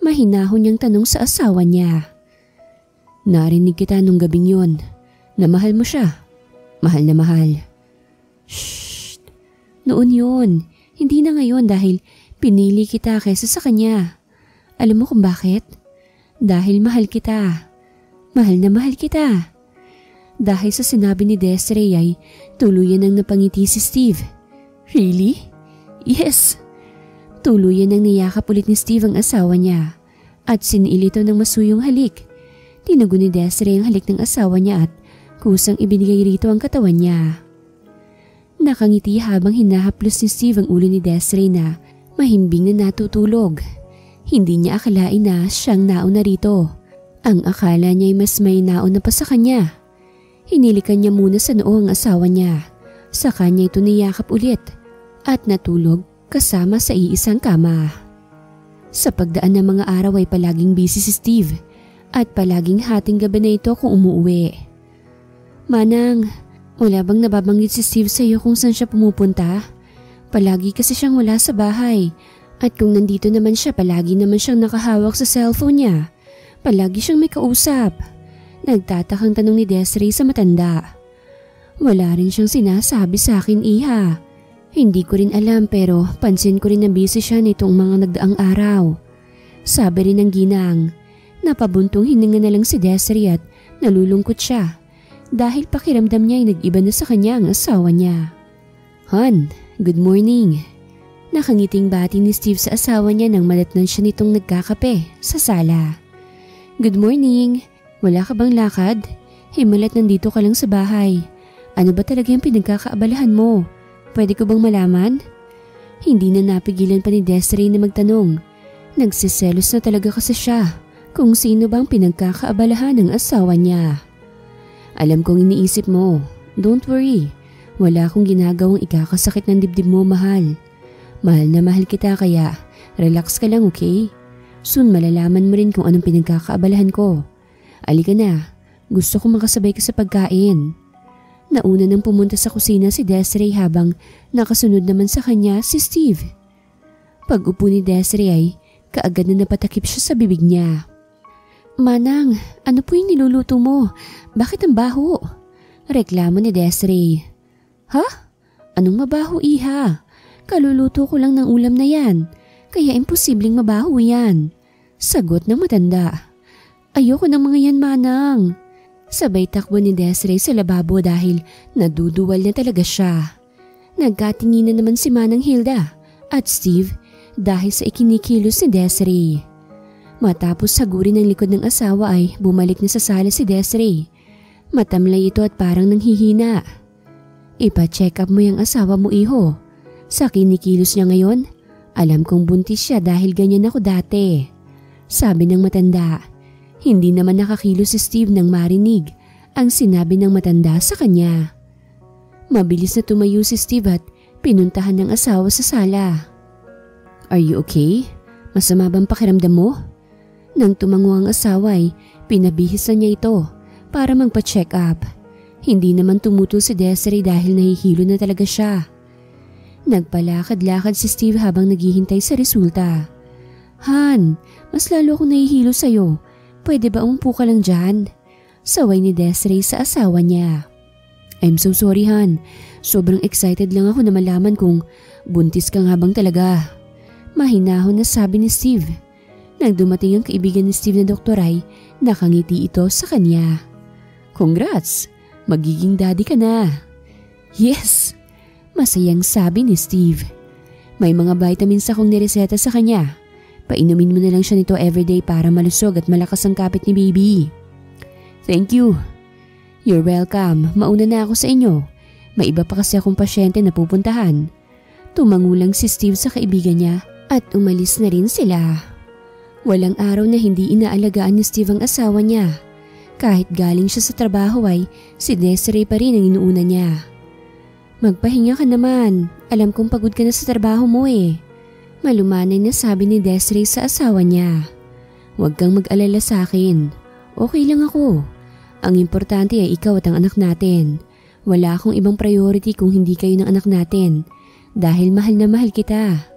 Mahinahon niyang tanong sa asawa niya. Narinig kita nung gabing yon, na mahal mo siya. Mahal na mahal. Shh! Noon yun, hindi na ngayon dahil pinili kita kaysa sa kanya. Alam mo kung bakit? Dahil mahal kita. Mahal na mahal kita. Dahil sa sinabi ni Desiree ay tuluyan ang napangiti si Steve. Really? Yes. Tuluyan ang niyakap ulit ni Steve ang asawa niya at siniil ito ng masuyong halik. Tinugon ni Desiree ang halik ng asawa niya at kusang ibinigay rito ang katawan niya. Nakangiti habang hinahaplos ni Steve ang ulo ni Desiree na mahimbing na natutulog. Hindi niya akalain na siyang nauna rito. Ang akala niya ay mas may nauna pa sa kanya. Hinilikan niya muna sa noo ang asawa niya. Sa kanya ito niyakap ulit at natulog kasama sa iisang kama. Sa pagdaan ng mga araw ay palaging busy si Steve at palaging hating gabi na ito kung umuwi. Manang, wala bang nababanggit si Steve sa iyo kung saan siya pumupunta? Palagi kasi siyang wala sa bahay at kung nandito naman siya palagi naman siyang nakahawak sa cellphone niya. Palagi siyang may kausap. Nagtatakang tanong ni Desiree sa matanda. Wala rin siyang sinasabi sa akin, iha. Hindi ko rin alam pero pansin ko rin na busy siya nitong mga nagdaang araw. Sabi rin ng ginang. Napabuntong hininga na lang si Desiree at nalulungkot siya dahil pakiramdam niya ay nag-iba na sa kanya ang asawa niya. Han, good morning. Nakangiting bati ni Steve sa asawa niya nang madatnan siya nitong nagkakape sa sala. Good morning. Wala ka bang lakad? Himalat nandito ka lang sa bahay. Ano ba talaga yung pinagkakaabalahan mo? Pwede ko bang malaman? Hindi na napigilan pa ni Desiree na magtanong. Nagsiselos na talaga kasi siya kung sino bang pinagkakaabalahan ng asawa niya. Alam kong iniisip mo. Don't worry. Wala akong ginagawang ikakasakit ng dibdib mo, mahal. Mahal na mahal kita kaya relax ka lang, okay? Soon malalaman mo rin kung anong pinagkakaabalahan ko. Alika na. Gusto ko makasabay ka sa pagkain. Nauna nang pumunta sa kusina si Desiree habang nakasunod naman sa kanya si Steve. Pag-upo ni Desiree ay kaagad na napatakip siya sa bibig niya. Manang, ano po yung niluluto mo? Bakit ang baho? Reklamo ni Desiree. Ha? Anong mabaho, iha? Kaluluto ko lang ng ulam na yan, kaya imposibleng mabaho yan. Sagot ng matanda. Ayoko ng mga yan, manang. Sabay takbo ni Desiree sa lababo dahil naduduwal na talaga siya. Nagkatingin na naman si Manang Hilda at Steve dahil sa ikinikilos ni Desiree. Matapos sagurin ng likod ng asawa ay bumalik na sa sala si Desiree. Matamlay ito at parang nanghihina. Ipa-check up mo yung asawa mo, iho. Sa kinikilos niya ngayon, alam kong buntis siya dahil ganyan ako dati. Sabi ng matanda. Hindi naman nakakilos si Steve nang marinig ang sinabi ng matanda sa kanya. Mabilis na tumayo si Steve at pinuntahan ng asawa sa sala. "Are you okay? Masama bang pakiramdam mo?" Nang tumango ang asawa ay pinabihis na niya ito para magpa-check up. Hindi naman tumutol si Desiree dahil nahihilo na talaga siya. Nagpalakad-lakad si Steve habang naghihintay sa resulta. "Han, mas lalo akong nahihilo sa'yo. Pwede ba umupo ka lang dyan?" Saway ni Desiree sa asawa niya. "I'm so sorry, Han. Sobrang excited lang ako na malaman kung buntis ka nga bang talaga." Mahinahon na sabi ni Steve. Nang dumating ang kaibigan ni Steve na doktor ay nakangiti ito sa kanya. "Congrats! Magiging daddy ka na." "Yes!" Masayang sabi ni Steve. "May mga vitamins akong nireseta sa kanya. Painumin mo na lang siya nito everyday para malusog at malakas ang kapit ni baby." "Thank you." "You're welcome. Mauna na ako sa inyo. May iba pa kasi akong pasyente na pupuntahan." Tumangulang si Steve sa kaibigan niya at umalis na rin sila. Walang araw na hindi inaalagaan ni Steve ang asawa niya. Kahit galing siya sa trabaho ay si Desiree pa rin ang inuuna niya. "Magpahinga ka naman. Alam kong pagod ka na sa trabaho mo eh." Malumanay na sabi ni Desiree sa asawa niya. "Huwag kang mag-alala sa akin. Okay lang ako. Ang importante ay ikaw at ang anak natin. Wala akong ibang priority kung hindi kayo ng anak natin. Dahil mahal na mahal kita."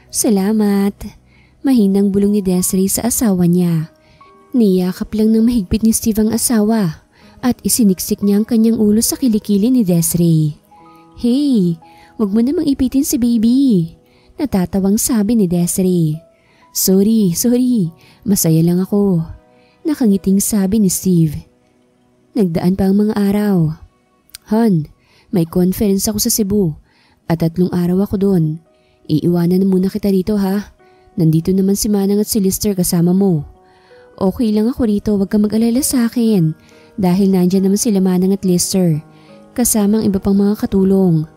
"Salamat." Mahinang bulong ni Desiree sa asawa niya. Niyakap lang ng mahigpit ni Steve ang asawa at isiniksik niya ang kanyang ulo sa kilikili ni Desiree. "Hey, wag mo namang ipitin si baby." Natatawang sabi ni Desiree. Sorry. Masaya lang ako." Nakangiting sabi ni Steve. Nagdaan pa ang mga araw. "Han, may conference ako sa Cebu at 3 araw ako doon. Iiwanan na muna kita rito ha. Nandito naman si Manang at si Lister kasama mo." "Okay lang ako rito, wag kang mag-alala sa akin. Dahil nandyan naman sila Manang at Lister, kasamang iba pang mga katulong."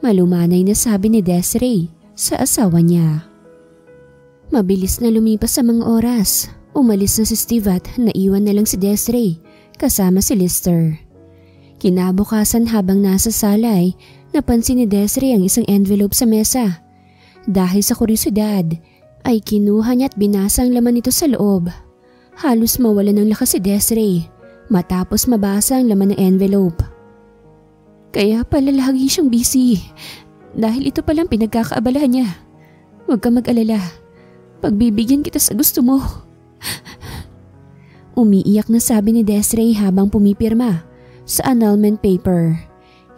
Malumanay na sabi ni Desiree sa asawa niya. Mabilis na lumipas sa mga oras. Umalis na si Steve at naiwan na lang si Desiree kasama si Lister. Kinabukasan habang nasa sala ay napansin ni Desiree ang isang envelope sa mesa. Dahil sa kuryosidad ay kinuha niya at binasa ang laman nito sa loob. Halos mawala ng lakas si Desiree matapos mabasa ang laman ng envelope. Kaya pala lagi siyang busy dahil ito palang pinagkakaabalahan niya. "Huwag kang mag-alala. Pagbibigyan kita sa gusto mo." Umiiyak na sabi ni Desiree habang pumipirma sa annulment paper.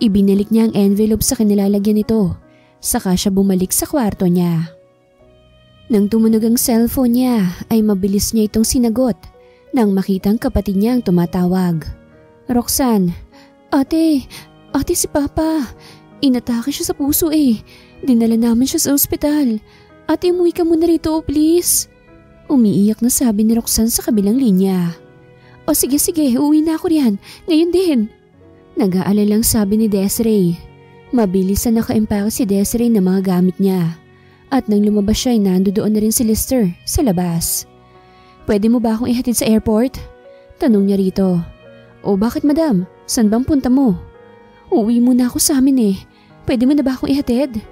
Ibinalik niya ang envelope sa kinilalagyan nito. Saka siya bumalik sa kwarto niya. Nang tumunog ang cellphone niya ay mabilis niya itong sinagot nang makitang kapatid niya ang tumatawag. "Roxanne, ate si Papa. Inatake siya sa puso eh. Dinala namin siya sa ospital. Ate, umuwi ka muna rito please." Umiiyak na sabi ni Roxanne sa kabilang linya. "O sige, uwi na ako riyan. Ngayon din." Nag-aalalang sabi ni Desiree. Mabilis na naka-empake si Desiree ng mga gamit niya. At nang lumabas siya ay nandoon na rin si Lister sa labas. "Pwede mo ba akong ihatid sa airport?" Tanong niya rito. "O bakit madam? San bang punta mo?" "Uuwi muna ako sa amin eh. Pwede mo na ba akong ihatid?"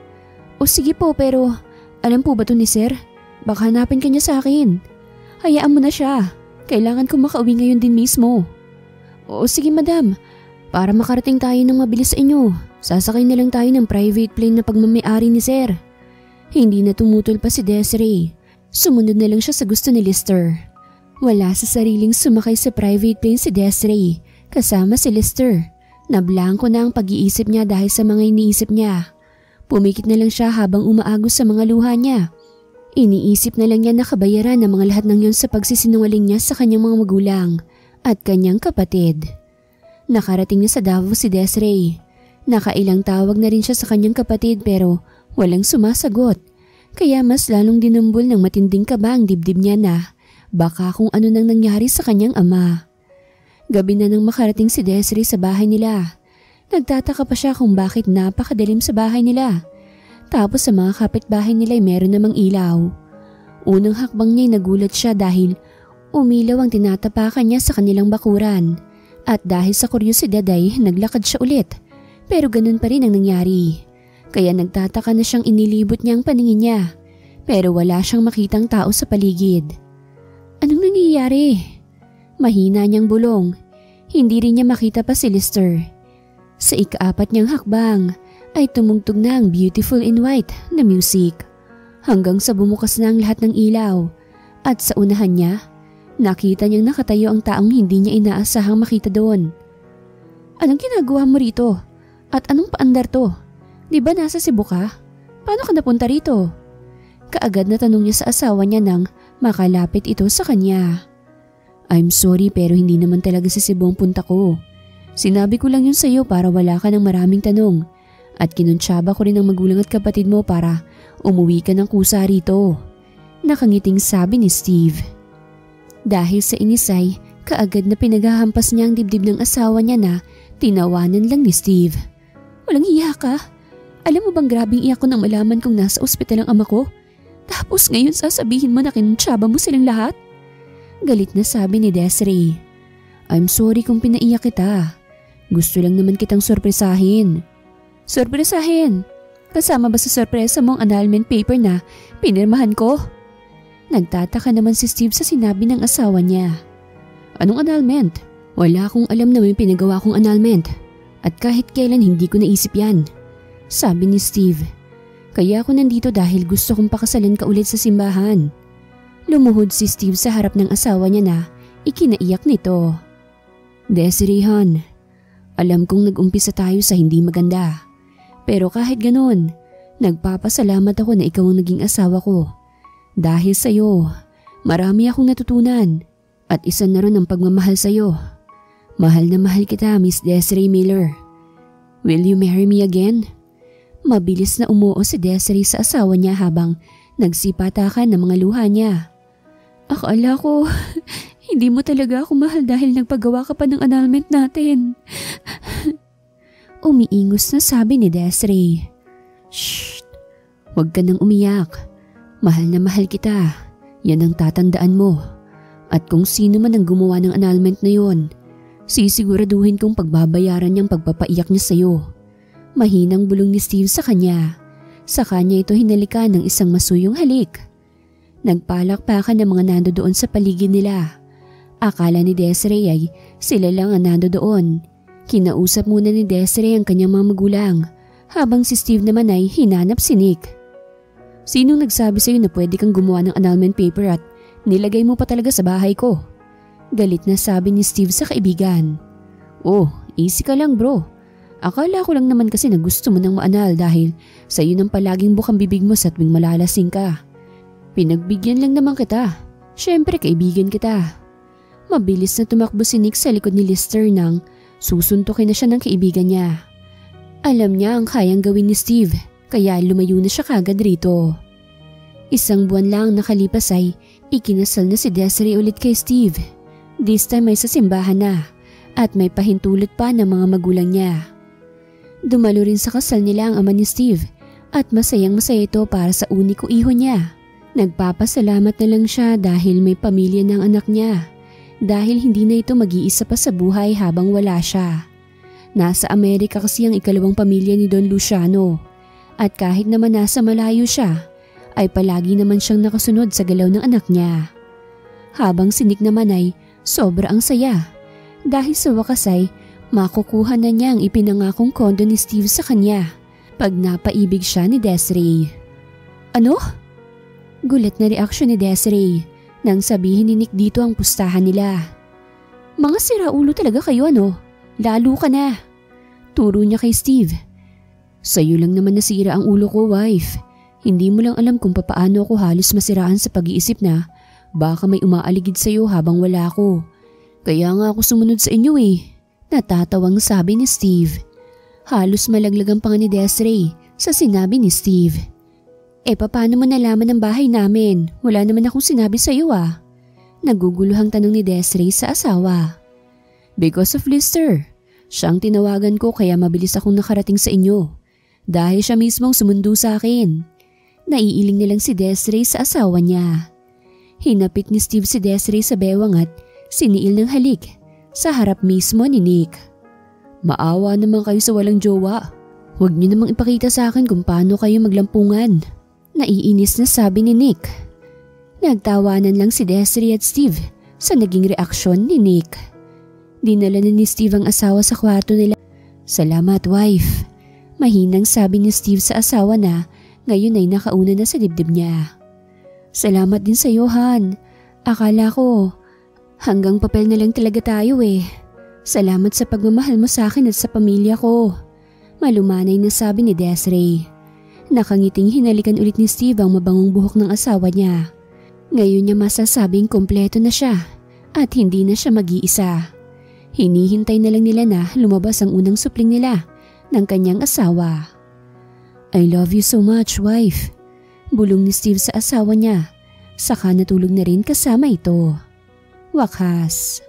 "O sige po, pero alam po ba to ni sir? Baka hanapin ka niya sa akin." "Hayaan mo na siya. Kailangan ko makauwi ngayon din mismo." "O sige madam, para makarating tayo ng mabilis sa inyo, sasakay na lang tayo ng private plane na pagmamayari ni sir." Hindi na tumutol pa si Desiree. Sumunod na lang siya sa gusto ni Lister. Wala sa sariling sumakay sa private plane si Desiree kasama si Lister. Nablangko na ang pag-iisip niya dahil sa mga iniisip niya. Pumikit na lang siya habang umaagos sa mga luha niya. Iniisip na lang niya na kabayaran ang mga lahat ng yun sa pagsisinungaling niya sa kanyang mga magulang at kanyang kapatid. Nakarating na sa Davao si Desiree. Nakailang tawag na rin siya sa kanyang kapatid pero walang sumasagot. Kaya mas lalong dinumbol ng matinding kaba ang dibdib niya na baka kung ano nang nangyari sa kanyang ama. Gabi na nang makarating si Desiree sa bahay nila. Nagtataka pa siya kung bakit napakadilim sa bahay nila. Tapos sa mga kapitbahay nila ay meron namang ilaw. Unang hakbang niya ay nagulat siya dahil Umilaw ang tinatapakan niya sa kanilang bakuran at dahil sa kuryosidad ay naglakad siya ulit pero ganun pa rin ang nangyari. Kaya nagtataka na siyang inilibot niya ang paningin niya pero wala siyang makitang tao sa paligid. Anong nangyayari? Mahina niyang bulong. Hindi rin niya makita pa si Lister. Sa ika-4 niyang hakbang ay tumugtog na ang Beautiful in White na music hanggang sa bumukas na ang lahat ng ilaw at sa unahan niya nakita niyang nakatayo ang taong hindi niya inaasahang makita doon. Anong ginagawa mo rito? At anong paandar to? Di ba nasa Cebu ka? Paano ka napunta rito? Kaagad na tanong niya sa asawa niya nang makalapit ito sa kanya. I'm sorry pero hindi naman talaga sa Cebu ang punta ko. Sinabi ko lang yun sa iyo para wala ka ng maraming tanong at kinuntsaba ko rin ang magulang at kapatid mo para umuwi ka ng kusa rito. Nakangiting sabi ni Steve. Dahil sa inisay, kaagad na pinaghahampas niya ang dibdib ng asawa niya na tinawanan lang ni Steve. Walang iya ka? Alam mo bang grabing iyak ko nang malaman kong nasa ospital ang ama ko? Tapos ngayon sasabihin mo na kinuntsaba mo silang lahat? Galit na sabi ni Desiree. I'm sorry kung pinaiyak kita. Gusto lang naman kitang sorpresahin. Sorpresahin? Kasama ba sa sorpresa mong annulment paper na pinirmahan ko? Nagtataka naman si Steve sa sinabi ng asawa niya. Anong annulment? Wala akong alam na may pinagawa kong annulment. At kahit kailan hindi ko naisip yan. Sabi ni Steve. Kaya ako nandito dahil gusto kong pakasalan ka ulit sa simbahan. Lumuhod si Steve sa harap ng asawa niya na ikinaiyak nito. Desiree hon, alam kong nag-umpisa tayo sa hindi maganda. Pero kahit ganun, nagpapasalamat ako na ikaw ang naging asawa ko. Dahil sa'yo, marami akong natutunan at isa na rin ang pagmamahal sa'yo. Mahal na mahal kita, Miss Desiree Miller. Will you marry me again? Mabilis na umuo si Desiree sa asawa niya habang nagsipatakan ng mga luha niya. Akala ko, hindi mo talaga ako mahal dahil nagpagawa ka pa ng annulment natin. Umiingos na sabi ni Desiree. Shh! Huwag ka nang umiyak. Mahal na mahal kita. Yan ang tatandaan mo. At kung sino man ang gumawa ng annulment na yon, sisiguraduhin kong pagbabayaran niyang pagpapaiyak niya sa'yo. Mahinang bulong ni Steve sa kanya. Sa kanya ito hinalikan ng isang masuyong halik. Nagpalakpakan ng mga nando doon sa paligid nila. Akala ni Desiree ay sila lang ang nando doon. Kinausap muna ni Desiree ang kanyang mga magulang habang si Steve naman ay hinanap si Nick. Sinong nagsabi sa'yo na pwede kang gumawa ng annulment paper at nilagay mo pa talaga sa bahay ko? Galit na sabi ni Steve sa kaibigan. Oh, easy ka lang bro. Akala ko lang naman kasi na gusto mo nang maanal dahil sa'yo nang palaging bukang bibig mo sa tuwing malalasing ka. Pinagbigyan lang naman kita. Siyempre kaibigan kita. Mabilis na tumakbo si Nick sa likod ni Lister nang susuntukin na siya ng kaibigan niya. Alam niya ang kayang gawin ni Steve. Kaya lumayo na siya kagad rito. Isang buwan lang nakalipas ay ikinasal na si Desiree ulit kay Steve. This time ay sa simbahan na at may pahintulot pa ng mga magulang niya. Dumalo rin sa kasal nila ang ama ni Steve at masayang masaya ito para sa uniko iho niya. Nagpapasalamat na lang siya dahil may pamilya ng anak niya dahil hindi na ito mag-iisa pa sa buhay habang wala siya. Nasa Amerika kasi ang ikalawang pamilya ni Don Luciano. At kahit naman nasa malayo siya, ay palagi naman siyang nakasunod sa galaw ng anak niya. Habang si Nick naman ay sobra ang saya dahil sa wakas ay makukuha na niya ang ipinangakong kondo ni Steve sa kanya pag napaibig siya ni Desiree. Ano? Gulat na reaksyon ni Desiree nang sabihin ni Nick dito ang pustahan nila. Mga siraulo talaga kayo ano? Lalo ka na. Turo niya kay Steve. Sa'yo lang naman nasira ang ulo ko, wife. Hindi mo lang alam kung papaano ako halos masiraan sa pag-iisip na baka may umaaligid sa'yo habang wala ako. Kaya nga ako sumunod sa inyo eh. Natatawang sabi ni Steve. Halos malaglag ang panga ni Desiree sa sinabi ni Steve. Paano mo nalaman ang bahay namin? Wala naman akong sinabi sa'yo ah. Naguguluhang tanong ni Desiree sa asawa. Because of Lister. Siyang tinawagan ko kaya mabilis akong nakarating sa inyo. Dahil siya mismong sumundo sa akin. Naiiling nilang si Desiree sa asawa niya. Hinapit ni Steve si Desiree sa bewang at siniil ng halik sa harap mismo ni Nick. Maawa naman kayo sa walang jowa. Huwag niyo namang ipakita sa akin kung paano kayo maglampungan. Naiinis na sabi ni Nick. Nagtawanan lang si Desiree at Steve sa naging reaksyon ni Nick. Dinala na ni Steve ang asawa sa kwarto nila. Salamat, wife. Mahinang sabi ni Steve sa asawa na ngayon ay nakauna na sa dibdib niya. Salamat din sa iyo, Han. Akala ko hanggang papel na lang talaga tayo eh. Salamat sa pagmamahal mo sa akin at sa pamilya ko. Malumanay na sabi ni Desiree. Nakangiting hinalikan ulit ni Steve ang mabangong buhok ng asawa niya. Ngayon niya masasabing kompleto na siya at hindi na siya mag-iisa. Hinihintay na lang nila na lumabas ang unang supling nila ng kanyang asawa. I love you so much, wife. Bulong ni Steve sa asawa niya. Saka natulog na rin kasama ito. Wakas.